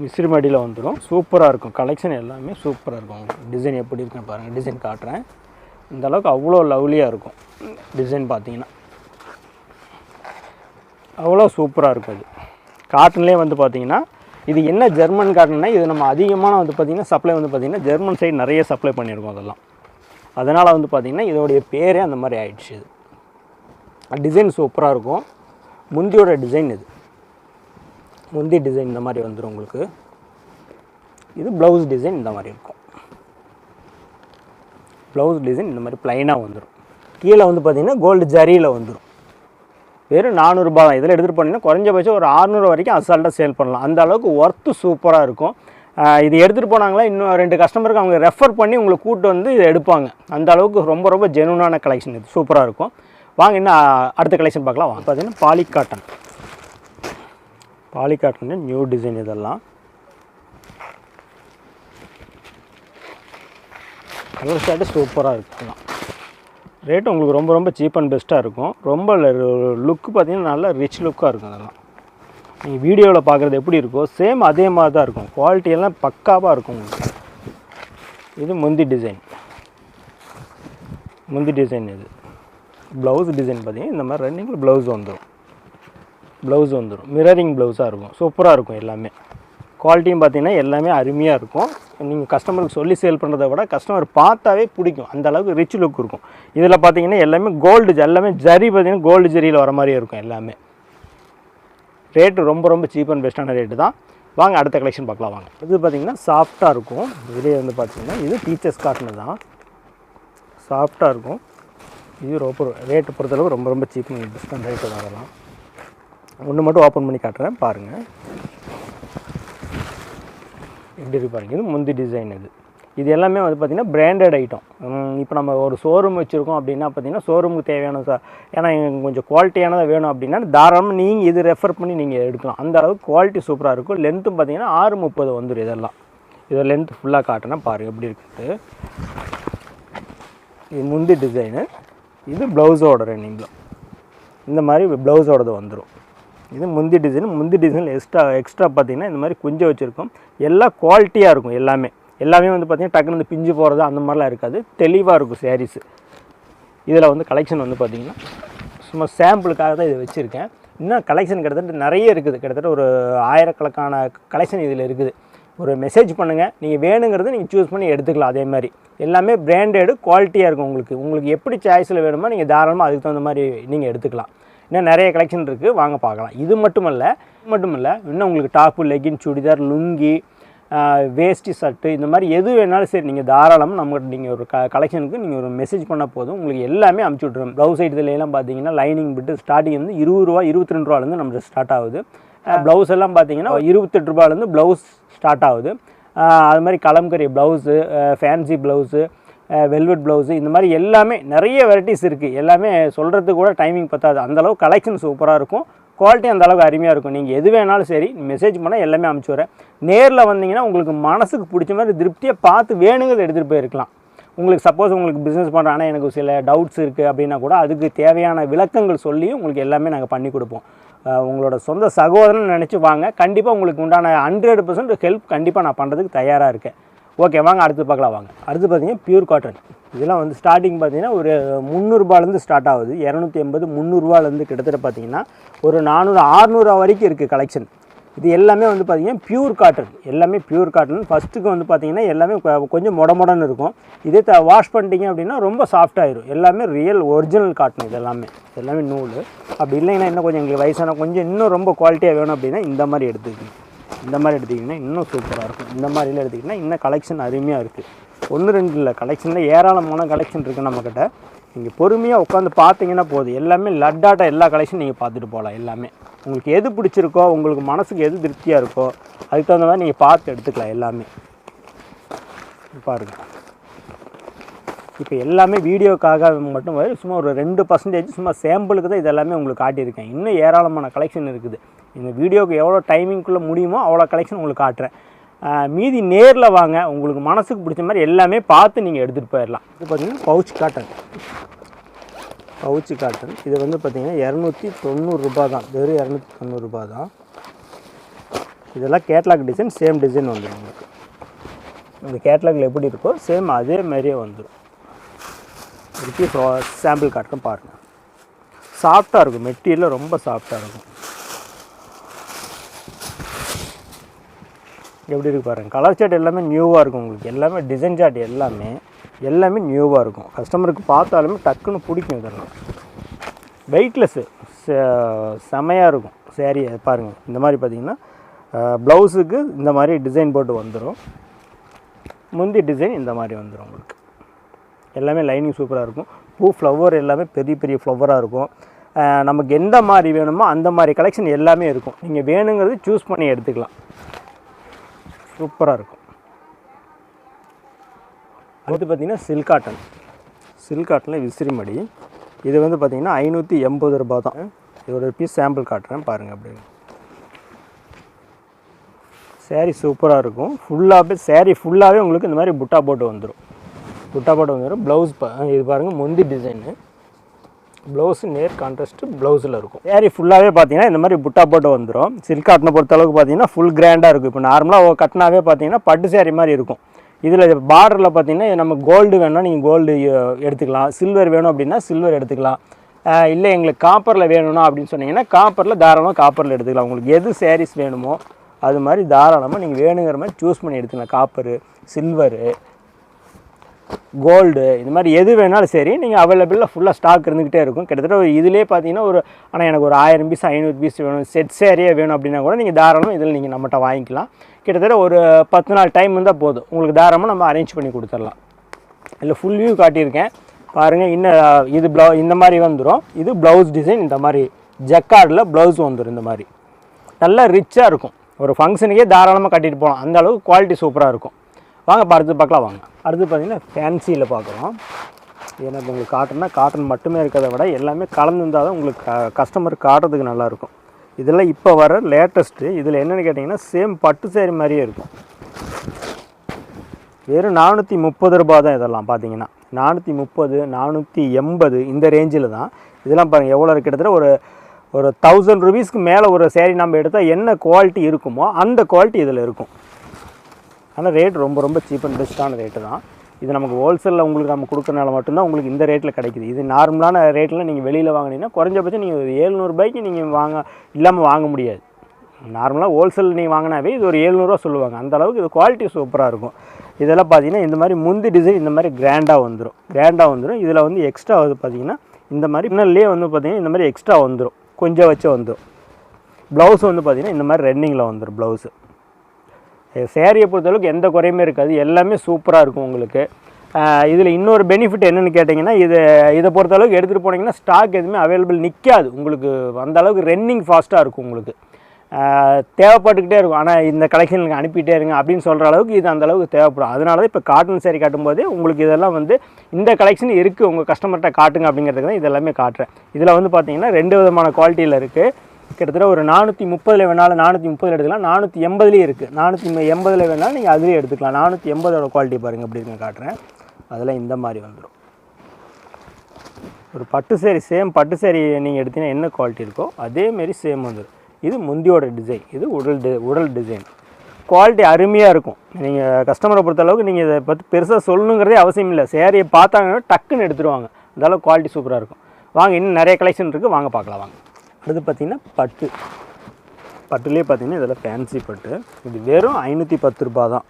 விசிறி மடியில் வந்துடும். சூப்பராக இருக்கும். கலெக்ஷன் எல்லாமே சூப்பராக இருக்கும். உங்களுக்கு டிசைன் எப்படி இருக்குன்னு பாருங்கள். டிசைன் காட்டுறேன். இந்த அளவுக்கு அவ்வளோ லவ்லியாக இருக்கும். டிசைன் பார்த்தீங்கன்னா அவ்வளோ சூப்பராக இருக்கும். இது காட்டன்லேயே வந்து பார்த்திங்கன்னா இது என்ன ஜெர்மன் காட்டன்னா இது நம்ம அதிகமான வந்து பார்த்திங்கன்னா சப்ளை வந்து பார்த்திங்கன்னா ஜெர்மன் சைடு நிறைய சப்ளை பண்ணியிருக்கோம். அதெல்லாம் அதனால் வந்து பார்த்திங்கன்னா இதோடைய பேரே அந்த மாதிரி ஆயிடுச்சு. இது டிசைன் சூப்பராக இருக்கும். முந்தியோட டிசைன் இது முந்தி டிசைன் இந்த மாதிரி வந்துடும் உங்களுக்கு. இது ப்ளவுஸ் டிசைன் இந்த மாதிரி இருக்கும். ப்ளவுஸ் டிசைன் இந்த மாதிரி ப்ளைனாக வந்துடும். கீழே வந்து பார்த்திங்கன்னா கோல்டு ஜரியில் வந்துடும். வெறும் 400 ரூபாய் தான். இதில் எடுத்துகிட்டு போனீங்கன்னா குறைஞ்சபட்சம் ஒரு 600 வரைக்கும் அசால்ட்டாக சேல் பண்ணலாம். அந்த அளவுக்கு ஒர்த்து சூப்பராக இருக்கும். இது எடுத்துகிட்டு போனாங்களா இன்னும் 2 கஸ்டமருக்கு அவங்க ரெஃபர் பண்ணி உங்களுக்கு கூப்பிட்டு வந்து இதை எடுப்பாங்க. அந்த அளவுக்கு ரொம்ப ரொம்ப ஜெனுவனான கலெக்ஷன். இது சூப்பராக இருக்கும். வாங்க இன்னும் அடுத்த கலெக்ஷன் பார்க்கலாம். வாங்க பார்த்தீங்கன்னா பாலிகாட்டன் நியூ டிசைன். இதெல்லாம் கலர் ஷர்ட்டு சூப்பராக இருக்குலாம். ரேட்டு உங்களுக்கு ரொம்ப ரொம்ப சீப் அண்ட் பெஸ்ட்டாக இருக்கும். ரொம்ப லுக்கு பார்த்திங்கன்னா நல்லா ரிச் லுக்காக இருக்கும். அதெல்லாம் நீங்கள் வீடியோவில் பார்க்குறது எப்படி இருக்கோ சேம் அதே மாதிரி தான் இருக்கும். குவாலிட்டியெல்லாம் பக்காவாக இருக்கும் உங்களுக்கு. இது முந்தி டிசைன் இது ப்ளவுஸ் டிசைன் பார்த்திங்கன்னா இந்த மாதிரி ரன்னிங்கில் ப்ளவுஸ் வந்துடும். மிரரிங் ப்ளவுஸாக இருக்கும். சூப்பராக இருக்கும். எல்லாமே குவாலிட்டியும் பார்த்திங்கன்னா எல்லாமே அருமையாக இருக்கும். நீங்கள் கஸ்டமருக்கு சொல்லி சேல் பண்ணுறத விட கஸ்டமர் பார்த்தாவே பிடிக்கும். அந்த அளவுக்கு ரிச் லுக் இருக்கும். இதில் பார்த்திங்கன்னா எல்லாமே கோல்டு எல்லாமே ஜரி பார்த்திங்கன்னா கோல்டு ஜரியில் வர மாதிரியே இருக்கும். எல்லாமே ரேட்டு ரொம்ப ரொம்ப சீப் அண்ட் பெஸ்ட்டான ரேட்டு தான். வாங்க அடுத்த கலெக்ஷன் பார்க்கலாம் வாங்க. இது பார்த்திங்கன்னா சாஃப்டாக இருக்கும். இதிலே வந்து பார்த்திங்கன்னா இது டீச்சர்ஸ் காட்டன் தான். சாஃப்டாக இருக்கும். இது ரொம்ப ரேட்டு பொறுத்தளவு ரொம்ப ரொம்ப சீப் அண்ட் பெஸ்ட்டான ரேட்டு தான். அதெல்லாம் ஒன்று மட்டும் ஓப்பன் பண்ணி காட்டுறேன் பாருங்கள். எப்படி இருக்கு பாருங்கள். இது முந்தி டிசைன். இது எல்லாமே வந்து பார்த்திங்கன்னா பிராண்டட் ஐட்டம். இப்போ நம்ம ஒரு ஷோரூம் வச்சுருக்கோம் அப்படின்னா பார்த்திங்கன்னா ஷோரூமுக்கு தேவையான ஏன்னா எங்களுக்கு கொஞ்சம் குவாலிட்டியானதாக வேணும் அப்படின்னா தாராளமாக நீங்கள் இது ரெஃபர் பண்ணி நீங்கள் எடுக்கலாம். அந்த அளவுக்கு குவாலிட்டி சூப்பராக இருக்கும். லென்த்தும் பார்த்திங்கன்னா 630 வந்துடும். இதெல்லாம் இதோட லென்த்து ஃபுல்லாக காட்டினா பாருங்கள் எப்படி இருக்குது. இது முந்தி டிசைனு. இது ப்ளவுஸோட ரன்னிங்கில் இந்த மாதிரி ப்ளவுஸோடது வந்துடும். இது முந்தி டிசைன் எக்ஸ்ட்ரா பார்த்திங்கன்னா இந்த மாதிரி குஞ்சம் வச்சுருக்கோம். எல்லாம் குவாலிட்டியாக இருக்கும். எல்லாமே வந்து பார்த்திங்கன்னா டக்குனு வந்து பிஞ்சு போகிறது அந்த மாதிரிலாம் இருக்காது. தெளிவாக இருக்கும் சாரீஸு. இதில் வந்து கலெக்ஷன் வந்து பார்த்திங்கன்னா சும்மா சாம்பிளுக்காக தான் இதை வச்சுருக்கேன். இன்னும் கலெக்ஷன் கிட்டத்தட்ட நிறைய இருக்குது. கிட்டத்தட்ட ஒரு 1000கணக்கான கலெக்ஷன் இதில் இருக்குது. ஒரு மெசேஜ் பண்ணுங்கள். நீங்கள் வேணுங்கிறது நீங்கள் சூஸ் பண்ணி எடுத்துக்கலாம். அதே மாதிரி எல்லாமே பிராண்டடு குவாலிட்டியாக இருக்கும். உங்களுக்கு எப்படி சாய்ஸில் வேணுமோ நீங்கள் தாராளமாக அதுக்கு தகுந்த மாதிரி நீங்கள் எடுத்துக்கலாம். இன்னும் நிறைய கலெக்ஷன் இருக்குது. வாங்க பார்க்கலாம். இது மட்டும் இல்லை இன்னும் உங்களுக்கு டாப்பு, லெகின், சுடிதார், லுங்கி, வேஷ்டி, ஷர்ட்டு இந்த மாதிரி எது வேணாலும் சரி நீங்கள் தாராளமாக நம்மகிட்ட நீங்கள் ஒரு கலெக்ஷனுக்கு நீங்கள் ஒரு மெசேஜ் பண்ணால் போதும். உங்களுக்கு எல்லாமே அமுச்சு விட்ருவோம். ப்ளவுஸ் ஐட்டத்துலாம் பார்த்தீங்கன்னா லைனிங் பிட்டு ஸ்டார்டிங் வந்து 20 ரூபா 22 ரூபாலேருந்து நம்மளுக்கு ஸ்டார்ட் ஆகுது. ப்ளவுஸ் எல்லாம் பார்த்தீங்கன்னா 28 ரூபாலேருந்து ப்ளவுஸ் ஸ்டார்ட் ஆகுது. அது மாதிரி kalamkari blouse, fancy blouse, velvet blouse இந்த மாதிரி எல்லாமே நிறைய வெரைட்டிஸ் இருக்குது. எல்லாமே சொல்கிறதுக்கு கூட டைமிங் பத்தாது. அந்தளவு கலெக்ஷன் சூப்பராக இருக்கும். குவாலிட்டி அந்தளவுக்கு அருமையாக இருக்கும். நீங்கள் எது வேணாலும் சரி மெசேஜ் பண்ணால் எல்லாமே அனுப்பிச்சி வரேன். நேரில் வந்தீங்கன்னா உங்களுக்கு மனசுக்கு பிடிச்ச மாதிரி திருப்தியாக பார்த்து வேணுங்கிறத எடுத்துகிட்டு போயிருக்கலாம். உங்களுக்கு சப்போஸ் உங்களுக்கு பிஸ்னஸ் பண்ணுற ஆனால் எனக்கு சில டவுட்ஸ் இருக்குது அப்படின்னா கூட அதுக்கு தேவையான விளக்கங்கள் சொல்லி உங்களுக்கு எல்லாமே நாங்கள் பண்ணி கொடுப்போம். உங்களோட சொந்த சகோதரன் நினச்சி வாங்க. கண்டிப்பாக உங்களுக்கு உண்டான 100% ஹெல்ப் கண்டிப்பாக நான் பண்ணுறதுக்கு தயாராக இருக்கேன். ஓகே வாங்க அடுத்து பார்க்கலாம் வாங்க. அடுத்து பார்த்தீங்கன்னா பியூர் காட்டன். இதெல்லாம் வந்து ஸ்டார்டிங் பார்த்தீங்கன்னா ஒரு 300 ரூபாலேருந்து ஸ்டார்ட் ஆகுது. 280 300 ரூபாலேருந்து கிட்டத்தட்ட பார்த்தீங்கன்னா ஒரு 400 600 வரைக்கும் இருக்குது கலெக்ஷன். இது எல்லாமே வந்து பார்த்திங்கன்னா பியூர் காட்டன். எல்லாமே பியூர் காட்டன். ஃபஸ்ட்டுக்கு வந்து பார்த்திங்கன்னா எல்லாமே கொஞ்சம் மொடன்னு இருக்கும். இதே வாஷ் பண்ணிட்டீங்க அப்படின்னா ரொம்ப சாஃப்டாகிடும். எல்லாமே ரியல் ஒரிஜினல் காட்டன். எல்லாமே நூல். அப்படி இல்லைங்கன்னா இன்னும் கொஞ்சம் எங்களுக்கு வயசான கொஞ்சம் இன்னும் ரொம்ப குவாலிட்டியாக வேணும் அப்படின்னா இந்த மாதிரி எடுத்துக்கணும். இந்த மாதிரி எடுத்திங்கன்னா இன்னும் சூப்பராக இருக்கும். இந்த மாதிரிலாம் எடுத்திங்கன்னா இன்னும் கலெக்ஷன் அருமையாக இருக்குது. 1-2 இல்லை, கலெக்ஷனில் ஏராளமான கலெக்ஷன் இருக்குது நம்மக்கிட்ட. நீங்கள் பொறுமையாக உட்காந்து பார்த்தீங்கன்னா போதும். எல்லாமே லட்டாட்ட எல்லா கலெக்ஷன் நீங்கள் பார்த்துட்டு போகலாம். எல்லாமே உங்களுக்கு எது பிடிச்சிருக்கோ, உங்களுக்கு மனசுக்கு எது திருப்தியாக இருக்கோ அதுக்கு தகுந்த மாதிரி நீங்கள் பார்த்து எடுத்துக்கலாம். எல்லாமே பாருங்கள். இப்போ எல்லாமே வீடியோக்காக மட்டும் சும்மா ஒரு 2% சும்மா சாம்பிளுக்கு தான் இது எல்லாமே உங்களுக்கு காட்டியிருக்கேன். இன்னும் ஏராளமான கலெக்ஷன் இருக்குது. இந்த வீடியோவுக்கு எவ்வளோ டைமிங்குள்ளே முடியுமோ அவ்வளோ கலெக்ஷன் உங்களுக்கு காட்டுறேன். மீதி நேரில் வாங்க, உங்களுக்கு மனசுக்கு பிடிச்ச மாதிரி எல்லாமே பார்த்து நீங்கள் எடுத்துகிட்டு போயிடலாம். இது பார்த்திங்கன்னா பவுச் காட்டன். இது வந்து பார்த்திங்கன்னா 290 ரூபா தான், வெறும் 290 ரூபா தான். இதெல்லாம் கேட்லாக் டிசைன், சேம் டிசைன் வந்துடும் உங்களுக்கு. இந்த கேட்லாகில் எப்படி இருக்கோ சேம் அதே மாதிரியே வந்துடும். இதுக்கு சாம்பிள் காட்டுறேன் பாருங்கள். சாஃப்டாக இருக்கும், மெட்டீரியல் ரொம்ப சாஃப்டாக இருக்கும். எப்படி இருக்குது பாருங்கள். கலர் சார்ட் எல்லாமே நியூவாக இருக்கும் உங்களுக்கு. எல்லாமே டிசைன் சார்ட் எல்லாமே நியூவாக இருக்கும். கஸ்டமருக்கு பார்த்தாலுமே டக்குன்னு பிடிக்கும். இதெல்லாம் வெயிட்லெஸ்ஸு செமையாக இருக்கும். சேரீ பாருங்கள். இந்த மாதிரி பார்த்திங்கன்னா ப்ளவுஸுக்கு இந்த மாதிரி டிசைன் போட்டு வந்துடும். முந்தி டிசைன் இந்த மாதிரி வந்துடும் உங்களுக்கு. எல்லாமே லைனிங் சூப்பராக இருக்கும். பூ ஃப்ளவர் எல்லாமே பெரிய பெரிய ஃப்ளவராக இருக்கும். நமக்கு எந்த மாதிரி வேணுமோ அந்த மாதிரி கலெக்ஷன் எல்லாமே இருக்கும். நீங்கள் வேணுங்கிறது சூஸ் பண்ணி எடுத்துக்கலாம். சூப்பராக இருக்கும். அடுத்து பார்த்திங்கன்னா சில்க் காட்டனில் விசிறிமடி. இது வந்து பார்த்திங்கன்னா 580 ரூபா தான். இதோட பீஸ் சாம்பிள் காட்டுறேன் பாருங்கள். அப்படி சேரீ சூப்பராக இருக்கும். சேரீ ஃபுல்லாகவே உங்களுக்கு இந்த மாதிரி புட்டா போட்டு வந்துடும். ப்ளவுஸ் இது பாருங்கள், முந்தி டிசைனு. ப்ளவுஸு நேர் கான்ட்ராஸ்ட்டு ப்ளவுஸில் இருக்கும். சேரீ ஃபுல்லாகவே பார்த்தீங்கன்னா இந்த மாதிரி புட்டா போட்டு வந்துடும். சில்க் காட்டனை பொறுத்தளவுக்கு பார்த்தீங்கன்னா ஃபுல் கிராண்டாக இருக்கும். இப்போ நார்மலாக கட்டினாவே பார்த்தீங்கன்னா பட்டு சேரீ மாதிரி இருக்கும். இதில் பார்டரில் பார்த்தீங்கன்னா நம்ம கோல்டு வேணும்னா நீங்கள் கோல்டு எடுத்துக்கலாம். சில்வர் வேணும் அப்படின்னா சில்வர் எடுத்துக்கலாம். இல்லை எங்களுக்கு காப்பரில் வேணும்னா அப்படின்னு சொன்னீங்கன்னா காப்பரில் தாராளமாக காப்பரில் எடுத்துக்கலாம். உங்களுக்கு எது சாரீஸ் வேணுமோ அது மாதிரி தாராளமாக நீங்கள் வேணுங்கிற மாதிரி சூஸ் பண்ணி எடுத்துக்கலாம். காப்பரு, சில்வரு, கோல்டு, இது மாதிரி எது வேணாலும் சரி நீங்கள் அவைலபிளாக ஃபுல்லாக ஸ்டாக் இருந்துக்கிட்டே இருக்கும். கிட்டத்தட்ட இதிலே பார்த்தீங்கன்னா ஆனால் எனக்கு ஒரு 1000 பீஸ் 500 பீஸ் வேணும், செட் சேரீயே வேணும் அப்படின்னா கூட நீங்கள் தாராளமாக இதில் நீங்கள் நம்மகிட்ட வாங்கிக்கலாம். கிட்டத்தட்ட ஒரு 10 நாள் டைம் இருந்தால் போதும், உங்களுக்கு தாராளமாக நம்ம அரேஞ்ச் பண்ணி கொடுத்துடலாம். இல்லை ஃபுல் வியூ காட்டியிருக்கேன் பாருங்கள். இன்னும் இது இந்த மாதிரி வந்துடும். இது ப்ளவுஸ் டிசைன். இந்த மாதிரி ஜக்கார்டில் ப்ளவுஸ் வந்துடும். இந்த மாதிரி நல்லா ரிச்சாக இருக்கும். ஒரு ஃபங்க்ஷனுக்கே தாராளமாக கட்டிட்டு போகலாம். அந்த அளவுக்கு குவாலிட்டி சூப்பராக இருக்கும். வாங்க அடுத்து பார்க்கலாம். வாங்க அடுத்து பார்த்தீங்கன்னா ஃபேன்சியில் பார்க்குறோம். ஏன்னா இப்போ உங்களுக்கு காட்டன் மட்டுமே இருக்கிறத விட எல்லாமே கலந்துருந்தால் தான் உங்களுக்கு கஸ்டமருக்கு காட்டுறதுக்கு நல்லாயிருக்கும். இதெல்லாம் இப்போ வர லேட்டஸ்ட்டு. இதில் என்னென்னு கேட்டிங்கன்னா சேம் பட்டு சேரீ மாதிரியே இருக்கும். வெறும் 430 ரூபா தான். இதெல்லாம் பார்த்தீங்கன்னா 430, 480 இந்த ரேஞ்சில் தான். இதெல்லாம் பாருங்கள் எவ்வளோ கிட்டத்தட்ட ஒரு 1000 ருபீஸ்க்கு மேலே ஒரு சேரீ நம்ம எடுத்தால் என்ன குவாலிட்டி இருக்குமோ அந்த குவாலிட்டி இதில் இருக்கும். ஆனால் ரேட் ரொம்ப ரொம்ப சீப் அண்ட் பெஸ்ட்டான ரேட்டு தான். இது நமக்கு ஹோல்சேலில் உங்களுக்கு நம்ம கொடுக்குறனால மட்டும்தான் உங்களுக்கு இந்த ரேட்டில் கிடைக்குது. இது நார்மலான ரேட்டில் நீங்கள் வெளியில் வாங்கினீங்கன்னா குறைஞ்சபட்சம் நீங்கள் ஒரு 700 ரூபாய்க்கு நீங்கள் இல்லாமல் வாங்க முடியாது. நார்மலாக ஹோல்சேலில் நீங்கள் வாங்கினாவே இது ஒரு 700 ரூபா சொல்லுவாங்க. அந்த அளவுக்கு இது குவாலிட்டி சூப்பராக இருக்கும். இதெல்லாம் பார்த்தீங்கன்னா இந்த மாதிரி முந்தி டிசைன் இந்த மாதிரி கிராண்டாக வந்துடும். இதில் வந்து எக்ஸ்ட்ரா வந்து பார்த்திங்கன்னா இந்த மாதிரி இன்னல்லே வந்து பார்த்திங்கன்னா இந்த மாதிரி எக்ஸ்ட்ரா வந்துடும், கொஞ்சம் வச்சு வந்துடும். ப்ளவுஸ் வந்து பார்த்திங்கன்னா இந்த மாதிரி ரன்னிங்கில் வந்துடும். ப்ளவுஸு சேரீயை பொறுத்தளவுக்கு எந்த குறையுமே இருக்காது. எல்லாமே சூப்பராக இருக்கும் உங்களுக்கு. இதில் இன்னொரு பெனிஃபிட் என்னென்னு கேட்டிங்கன்னா இதை பொறுத்தளவுக்கு எடுத்துகிட்டு போனீங்கன்னா ஸ்டாக் எதுவுமே அவைலபிள் நிற்காது. உங்களுக்கு அந்த அளவுக்கு ரன்னிங் ஃபாஸ்ட்டாக இருக்கும். உங்களுக்கு தேவைப்பட்டுக்கிட்டே இருக்கும். ஆனால் இந்த கலெக்ஷனுக்கு அனுப்பிட்டே இருங்க அப்படின்னு சொல்கிற அளவுக்கு இது அந்த அளவுக்கு தேவைப்படும். அதனால தான் இப்போ காட்டன் சேரீ காட்டும்போது உங்களுக்கு இதெல்லாம் வந்து இந்த கலெக்ஷன் இருக்குது, உங்கள் கஸ்டமர்கிட்ட காட்டுங்க அப்படிங்கிறதுக்கு தான் இதெல்லாமே காட்டுறேன். இதில் வந்து பார்த்தீங்கன்னா 2 விதமான குவாலிட்டியில் இருக்குது. கிட்டத்தட்ட ஒரு 430 வேணாலும் 430 எடுத்துக்கலாம், 480 இருக்குது. 480 வேணாலும் நீங்கள் அதுலேயே எடுத்துக்கலாம். 480 குவாலிட்டி பாருங்கள் எப்படி இருக்குன்னு காட்டுறேன். அதெல்லாம் இந்த மாதிரி வந்துடும். ஒரு பட்டு சேரீ சேம் பட்டு சேரீ நீங்கள் எடுத்தீங்கன்னா என்ன குவாலிட்டி இருக்கோ அதேமாரி சேம் வந்துடும். இது முந்தியோட டிசைன், இது உடல் டிசைன். குவாலிட்டி அருமையாக இருக்கும். நீங்கள் கஸ்டமரை பொறுத்தளவுக்கு நீங்கள் இதை பற்றி பெருசாக சொல்லணுங்கிறதே அவசியம் இல்லை. சேரீயை பார்த்தாங்கன்னா டக்குன்னு எடுத்துருவாங்க. அந்தளவுக்கு குவாலிட்டி சூப்பராக இருக்கும். வாங்க இன்னும் நிறைய கலெக்ஷன் இருக்குது, வாங்க பார்க்கலாம். வாங்க அடுத்து பார்த்திங்கன்னா பட்டுலேயே பார்த்திங்கன்னா இதெல்லாம் ஃபேன்சி பட்டு. இது வெறும் 510 ரூபா தான்.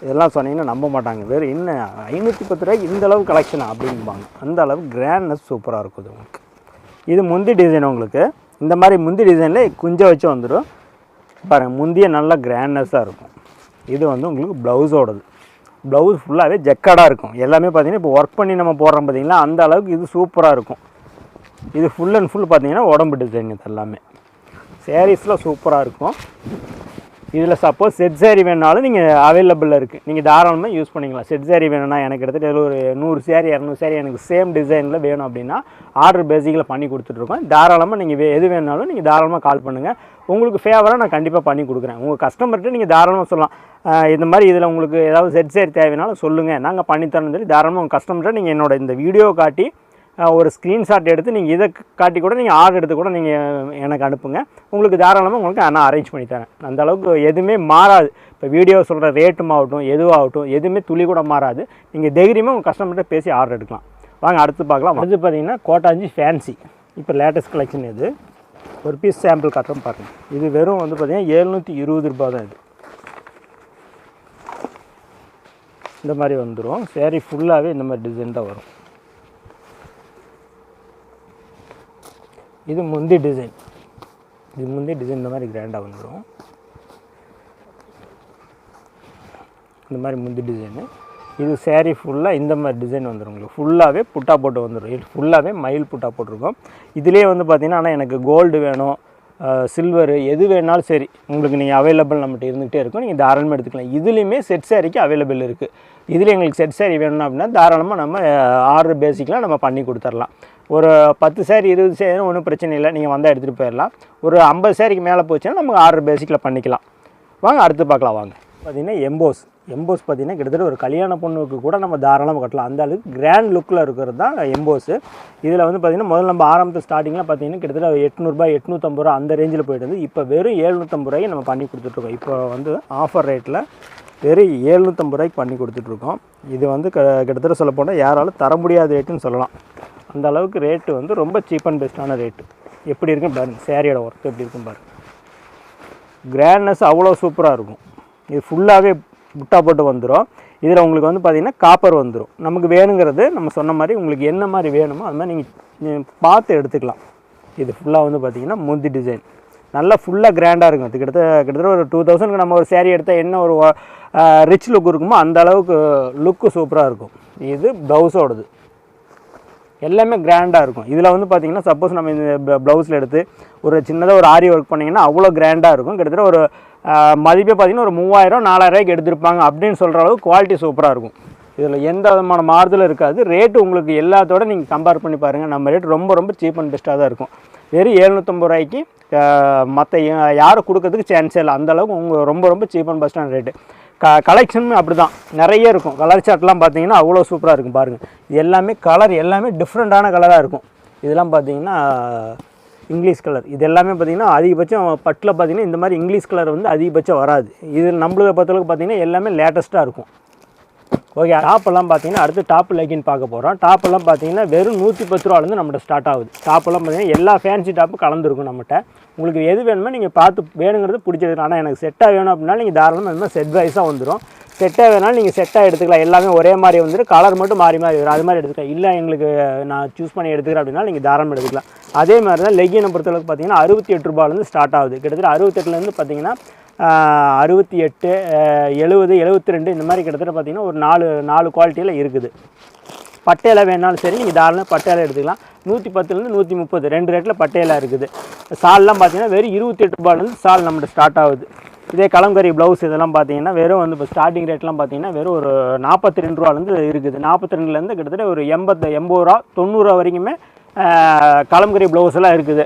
இதெல்லாம் சொன்னீங்கன்னா நம்ப மாட்டாங்க. வெறும் இன்னும் 510 ரூபாய்க்கு இந்த அளவு கலெக்ஷனா அப்படின்பாங்க. அந்த அளவுக்கு கிராண்ட்னஸ் சூப்பராக இருக்கும் இது உங்களுக்கு. இது முந்தி டிசைன். உங்களுக்கு இந்த மாதிரி முந்தி டிசைனில் குஞ்சம் வச்சு வந்துடும் பாருங்கள். முந்திய நல்லா கிராண்ட்னஸாக இருக்கும். இது வந்து உங்களுக்கு ப்ளவுஸோடது. ப்ளவுஸ் ஃபுல்லாகவே ஜக்காடாக இருக்கும். எல்லாமே பார்த்திங்கன்னா இப்போ ஒர்க் பண்ணி நம்ம போடுறோம் பார்த்திங்களா, அந்த அளவுக்கு இது சூப்பராக இருக்கும். இது ஃபுல் அண்ட் ஃபுல் பார்த்திங்கன்னா உடம்பு டிசைன். இது எல்லாமே சேரீஸில் சூப்பராக இருக்கும். இதில் சப்போஸ் செட் சேரீ வேணாலும் நீங்கள் அவைலபிளில் இருக்குது, நீங்கள் தாராளமாக யூஸ் பண்ணிக்கலாம். செட் சேரீ வேணும்னா எனக்கு எடுத்துகிட்டு ஒரு 100 சேரீ 200 சேரீ எனக்கு சேம் டிசைனில் வேணும் அப்படின்னா ஆர்டர் பேசிக்கில் பண்ணி கொடுத்துட்ருக்கோம். தாராளமாக நீங்கள் எது வேணாலும் நீங்கள் தாராளமாக கால் பண்ணுங்கள், உங்களுக்கு ஃபேவராக நான் கண்டிப்பாக பண்ணி கொடுக்குறேன். உங்கள் கஸ்டமர்கிட்ட நீங்கள் தாராளமாக சொல்லலாம், இந்த மாதிரி இதில் உங்களுக்கு ஏதாவது செட் சேரீ தேவைனாலும் சொல்லுங்கள், நாங்கள் பண்ணித்தரோம்னு சொல்லி தாராளமாக உங்கள் கஸ்டமர்கிட்ட நீங்கள் என்னோட இந்த வீடியோ காட்டி ஒரு ஸ்க்ரீன்ஷாட் எடுத்து நீங்கள் இதை காட்டி கூட நீங்கள் ஆர்டர் எடுத்து கூட நீங்கள் எனக்கு அனுப்புங்க, உங்களுக்கு தாராளமாக உங்களுக்கு நான் அரேஞ்ச் பண்ணி தரேன். அந்த அளவுக்கு எதுவுமே மாறாது. இப்போ வீடியோ சொல்கிற ரேட்டும் ஆகட்டும் எதுவாகட்டும் எதுவுமே துளி கூட மாறாது. நீங்கள் தைரியமாக உங்கள் கஸ்டமர்கிட்ட பேசி ஆர்டர் எடுக்கலாம். வாங்க அடுத்து பார்க்கலாம். அடுத்து பார்த்தீங்கன்னா கோட்டாஞ்சி ஃபேன்சி, இப்போ லேட்டஸ்ட் கலெக்ஷன். இது ஒரு பீஸ் சாம்பிள் காட்டுறோம் பாருங்கள். இது வெறும் வந்து பார்த்தீங்கன்னா 720 ரூபா தான். இது இந்த மாதிரி வந்துடும். சேரீ ஃபுல்லாகவே இந்த மாதிரி டிசைன் தான் வரும். இது முந்தி டிசைன், இது முந்தி டிசைன் இந்த மாதிரி கிராண்டாக வந்துடும். இந்த மாதிரி முந்தி டிசைனு. இது சேரீ ஃபுல்லாக இந்த மாதிரி டிசைன் வந்துடும். உங்களுக்கு ஃபுல்லாகவே புட்டா போட்டு வந்துடும். இது ஃபுல்லாகவே மயில் புட்டா போட்டிருக்கோம். இதிலே வந்து பார்த்திங்கன்னா ஆனால் எனக்கு கோல்டு வேணும் சில்வரு எது வேணாலும் சரி உங்களுக்கு நீங்கள் அவைலபிள் நம்மகிட்ட இருந்துகிட்டே இருக்கும், நீங்கள் தாராளமாக எடுத்துக்கலாம். இதுலேயுமே செட் சேரீக்கு அவைலபிள் இருக்குது. இதில் எங்களுக்கு செட் சேரீ வேணும் அப்படின்னா தாராளமாக நம்ம ஆர்டர் பேசிக்கெலாம் நம்ம பண்ணி கொடுத்துர்லாம். ஒரு 10 சேரீ 20 சேரீ ஒன்றும் பிரச்சனை இல்லை, நீங்கள் வந்தால் எடுத்துகிட்டு போயிடலாம். ஒரு 50 சேரீக்கு மேலே போச்சுன்னா நமக்கு ஆர்டர் பேசிக்கில் பண்ணிக்கலாம். வாங்க அடுத்து பார்க்கலாம். வாங்க பார்த்திங்கன்னா எம்போஸ் பார்த்திங்கன்னா கிட்டத்தட்ட ஒரு கல்யாண பொண்ணுக்கு கூட நம்ம தாராளமாக கட்டலாம். அந்த அளவுக்கு கிராண்ட் லுக்கில் இருக்கிறது தான் எம்போஸு. இதில் வந்து பார்த்திங்கன்னா முதல்ல நம்ம ஆரம்பத்து ஸ்டார்டிங்கில் பார்த்திங்கன்னா கிட்டத்தட்ட 800 850 ரூபா அந்த ரேஞ்சில் போய்ட்டு வந்து இப்போ வெறும் 750 ரூபாய்க்கு நம்ம பண்ணி கொடுத்துட்ருக்கோம். இப்போ வந்து ஆஃபர் ரேட்டில் வெறும் 750 ரூபாய்க்கு பண்ணி கொடுத்துட்ருக்கோம். இது வந்து கிட்டத்தட்ட சொல்ல போனால் யாராலும் தர முடியாத ரேட்டுன்னு சொல்லலாம். அந்த அளவுக்கு ரேட்டு வந்து ரொம்ப சீப் அண்ட் பெஸ்ட்டான ரேட்டு. எப்படி இருக்குன்னு பாருங்கள், சேரீயோட ஒர்க் எப்படி இருக்குன்னு பாருங்கள். கிராண்ட்னஸ் அவ்வளோ சூப்பராக இருக்கும். இது ஃபுல்லாகவே புட்டா போட்டு வந்துடும். இதில் உங்களுக்கு வந்து பார்த்திங்கன்னா காப்பர் வந்துடும். நமக்கு வேணுங்கிறது நம்ம சொன்ன மாதிரி உங்களுக்கு என்ன மாதிரி வேணுமோ அது மாதிரி நீங்கள் பார்த்து எடுத்துக்கலாம். இது ஃபுல்லாக வந்து பார்த்திங்கன்னா முந்தி டிசைன் நல்லா ஃபுல்லாக கிராண்டாக இருக்கும். அது கிட்டத்தட்ட ஒரு 2000க்கு நம்ம ஒரு சேரீ எடுத்தால் என்ன ஒரு ரிச் லுக் இருக்குமோ அந்த அளவுக்கு லுக்கு சூப்பராக இருக்கும். இது ப்ளவுஸோடது எல்லாமே கிராண்டாக இருக்கும். இதில் வந்து பார்த்திங்கன்னா சப்போஸ் நம்ம இந்த ப்ளவுஸில் எடுத்து ஒரு சின்னதாக ஒரு ஆரி ஒர்க் பண்ணிங்கன்னா அவ்வளோ கிராண்டாக இருக்கும். கிட்டத்தட்ட ஒரு மதிப்பே பார்த்திங்கன்னா ஒரு 3000 4000 எடுத்திருப்பாங்க அப்படின்னு சொல்கிற அளவுக்கு குவாலிட்டி சூப்பராக இருக்கும். இதில் எந்த விதமான மாறுதலும் இருக்காது. ரேட்டு உங்களுக்கு எல்லாத்தோட நீங்கள் கம்பேர் பண்ணி பாருங்கள், நம்ம ரேட் ரொம்ப ரொம்ப சீப் அண்ட் பெஸ்ட்டாக தான் இருக்கும். வெறும் 750 ரூபாய்க்கு மற்ற யாரும் கொடுக்கறதுக்கு சான்ஸே இல்லை. அந்தளவுக்கு உங்கள் ரொம்ப ரொம்ப சீப் அண்ட் பெஸ்ட்டான ரேட்டு. கலெக்ஷனும் அப்படி தான் நிறைய இருக்கும். கலர் சார்ட்லாம் பார்த்தீங்கன்னா அவ்வளோ சூப்பராக இருக்கும் பாருங்கள். இது எல்லாமே கலர் எல்லாமே டிஃப்ரெண்ட்டான கலராக இருக்கும். இதெல்லாம் பார்த்தீங்கன்னா இங்கிலீஷ் கலர். இது எல்லாமே பார்த்திங்கன்னா அதிகபட்சம் பட்டில் பார்த்திங்கன்னா இந்த மாதிரி இங்கிலீஷ் கலர் வந்து அதிகபட்சம் வராது. இது நம்மளை பொறுத்தளவுக்கு பார்த்திங்கன்னா எல்லாமே லேட்டஸ்ட்டாக இருக்கும். ஓகே, டாப்பெல்லாம் பார்த்தீங்கன்னா அடுத்து டாப் லெகின் பார்க்க போகிறோம். டாப்பெல்லாம் பார்த்தீங்கன்னா வெறும் 110 ரூபாலேருந்து நம்மகிட்ட ஸ்டார்ட் ஆகுது. டாப்பெல்லாம் பார்த்தீங்கன்னா எல்லா ஃபேன்சி டாப்பும் கலந்துருக்கும் நம்மகிட்ட. உங்களுக்கு எது வேணுமோ நீங்கள் பார்த்து வேணுங்கிறது பிடிச்சது. ஆனால் எனக்கு செட்டாக வேணும் அப்படின்னா நீங்கள் தாராளமாக இந்த மாதிரி செட் வைஸாக வந்துடும். செட்டாக வேணாலும் நீங்கள் செட்டாக எடுத்துக்கலாம். எல்லாமே ஒரே மாதிரி வந்துட்டு கலர் மட்டும் மாறி மாறி வரும். அது மாதிரி எடுத்துக்கலாம். இல்லை எங்களுக்கு நான் சூஸ் பண்ணி எடுத்துக்கிறேன் அப்படின்னா நீங்கள் தாராளமாக எடுத்துக்கலாம். அதே மாதிரி தான் லெகினை பொறுத்தளவுக்கு பார்த்தீங்கன்னா 68 ரூபாலேருந்து ஸ்டார்ட் ஆகுது. கிட்டத்தட்ட 68லேருந்து பார்த்தீங்கன்னா 68 70 72 இந்த மாதிரி கிட்டத்தட்ட பார்த்திங்கன்னா ஒரு 4 குவாலிட்டியில் இருக்குது. பட்டையில வேணாலும் சரி நீங்கள் தாராளமாக பட்டையில எடுத்துக்கலாம். 110லேருந்து 130 2 ரேட்டில் பட்டையில இருக்குது. சால்லாம் பார்த்தீங்கன்னா வெறும் 28 ரூபாலேருந்து சால் நம்மகிட்ட ஸ்டார்ட் ஆகுது. இதே கலம்கரி ப்ளவுஸ் இதெல்லாம் பார்த்தீங்கன்னா வெறும் வந்து இப்போ ஸ்டார்டிங் ரேட்லாம் பார்த்தீங்கன்னா வெறும் ஒரு 42 ரூபாலேருந்து இருக்குது. 42லேருந்து கிட்டத்தட்ட ஒரு 80 ரூபா 90 ரூபா வரைக்குமே கலம்கரி ப்ளவுஸ் எல்லாம் இருக்குது.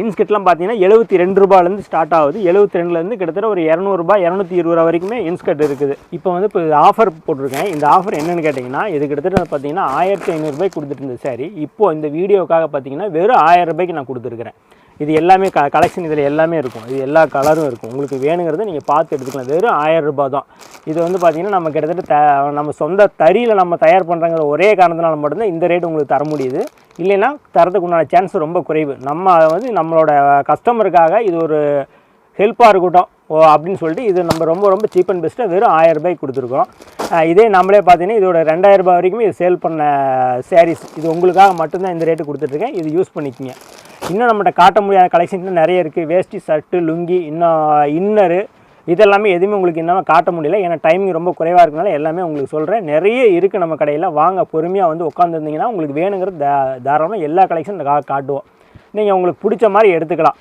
இன்ஸ்கர்ட்லாம் பார்த்தீங்கன்னா 72 ரூபாலேருந்து ஸ்டார்ட் ஆகுது. 72லேருந்து கிட்டத்தட்ட ஒரு 200 ரூபா 220 ரூபா வரைக்குமே இன்ஸ்கர்ட் இருக்குது. இப்போ வந்து இப்போ ஆஃபர் போட்டிருக்கேன். இந்த ஆஃபர் என்னென்னு கேட்டிங்கன்னா இது கிட்டத்தட்ட பார்த்தீங்கன்னா 1500 ரூபாய்க்கு கொடுத்துட்டு இருந்த சாரி இப்போது இந்த வீடியோக்காக பார்த்தீங்கன்னா வெறும் 1000 ரூபாய்க்கு நான் கொடுத்துருக்குறேன். இது எல்லாமே கலெக்ஷன் இதில் எல்லாமே இருக்கும். இது எல்லா கலரும் இருக்கும். உங்களுக்கு வேணுங்கிறத நீங்கள் பார்த்து எடுத்துக்கலாம். வெறும் 1000 ரூபா தான். இது வந்து பார்த்திங்கன்னா நம்ம கிட்டத்தட்ட நம்ம சொந்த தறியில் நம்ம தயார் பண்ணுறங்கிற ஒரே காரணத்தினால மட்டும்தான் இந்த ரேட் உங்களுக்கு தர முடியுது. இல்லைன்னா தரத்துக்கு உண்டான சான்ஸ் ரொம்ப குறைவு. நம்ம வந்து நம்மளோட கஸ்டமருக்காக இது ஒரு ஹெல்ப்பாக இருக்கட்டும் அப்படின்னு சொல்லிட்டு இது நம்ம ரொம்ப ரொம்ப சீப் அண்ட் பெஸ்ட்டாக வெறும் 1000 ரூபாய்க்கு கொடுத்துருக்கோம். இதே நம்மளே பார்த்தீங்கன்னா இதோட 2000 ரூபாய் வரைக்குமே இது சேல் பண்ண சாரீஸ். இது உங்களுக்காக மட்டும்தான் இந்த ரேட்டு கொடுத்துட்ருக்கேன். இது யூஸ் பண்ணிக்கோங்க. இன்னும் நம்மகிட்ட காட்ட முடியாத கலெக்ஷன் இன்னும் நிறைய இருக்குது. வேஷ்டி ஷர்ட்டு லுங்கி இன்னும் இன்னரு இதெல்லாமே எதுவுமே உங்களுக்கு இன்னும் காட்ட முடியல. ஏன்னா டைமிங் ரொம்ப குறைவாக இருக்கனால எல்லாமே உங்களுக்கு சொல்கிறேன். நிறைய இருக்குது நம்ம கடையில். வாங்க பொறுமையாக வந்து உட்காந்துருந்தீங்கன்னா உங்களுக்கு வேணுங்கிறது தாராளமாக எல்லா கலெக்ஷன் காட்டுவோம். நீங்கள் உங்களுக்கு பிடிச்ச மாதிரி எடுத்துக்கலாம்.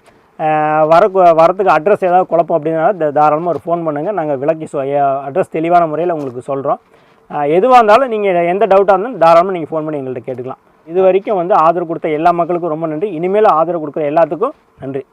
வரத்துக்கு அட்ரஸ் ஏதாவது குழப்பம் அப்படின்னால தாராளமாக ஒரு ஃபோன் பண்ணுங்கள், நாங்கள் விளக்கி அட்ரஸ் தெளிவான முறையில் உங்களுக்கு சொல்கிறோம். எதுவாக இருந்தாலும் நீங்கள் எந்த டவுட்டாக இருந்தாலும் தாராளமாக நீங்கள் ஃபோன் பண்ணி எங்கள்கிட்ட கேட்டுக்கலாம். இது வரைக்கும் வந்து ஆதரவு கொடுத்த எல்லா மக்களுக்கும் ரொம்ப நன்றி. இனிமேல் ஆதரவு கொடுக்குற எல்லாத்துக்கும் நன்றி.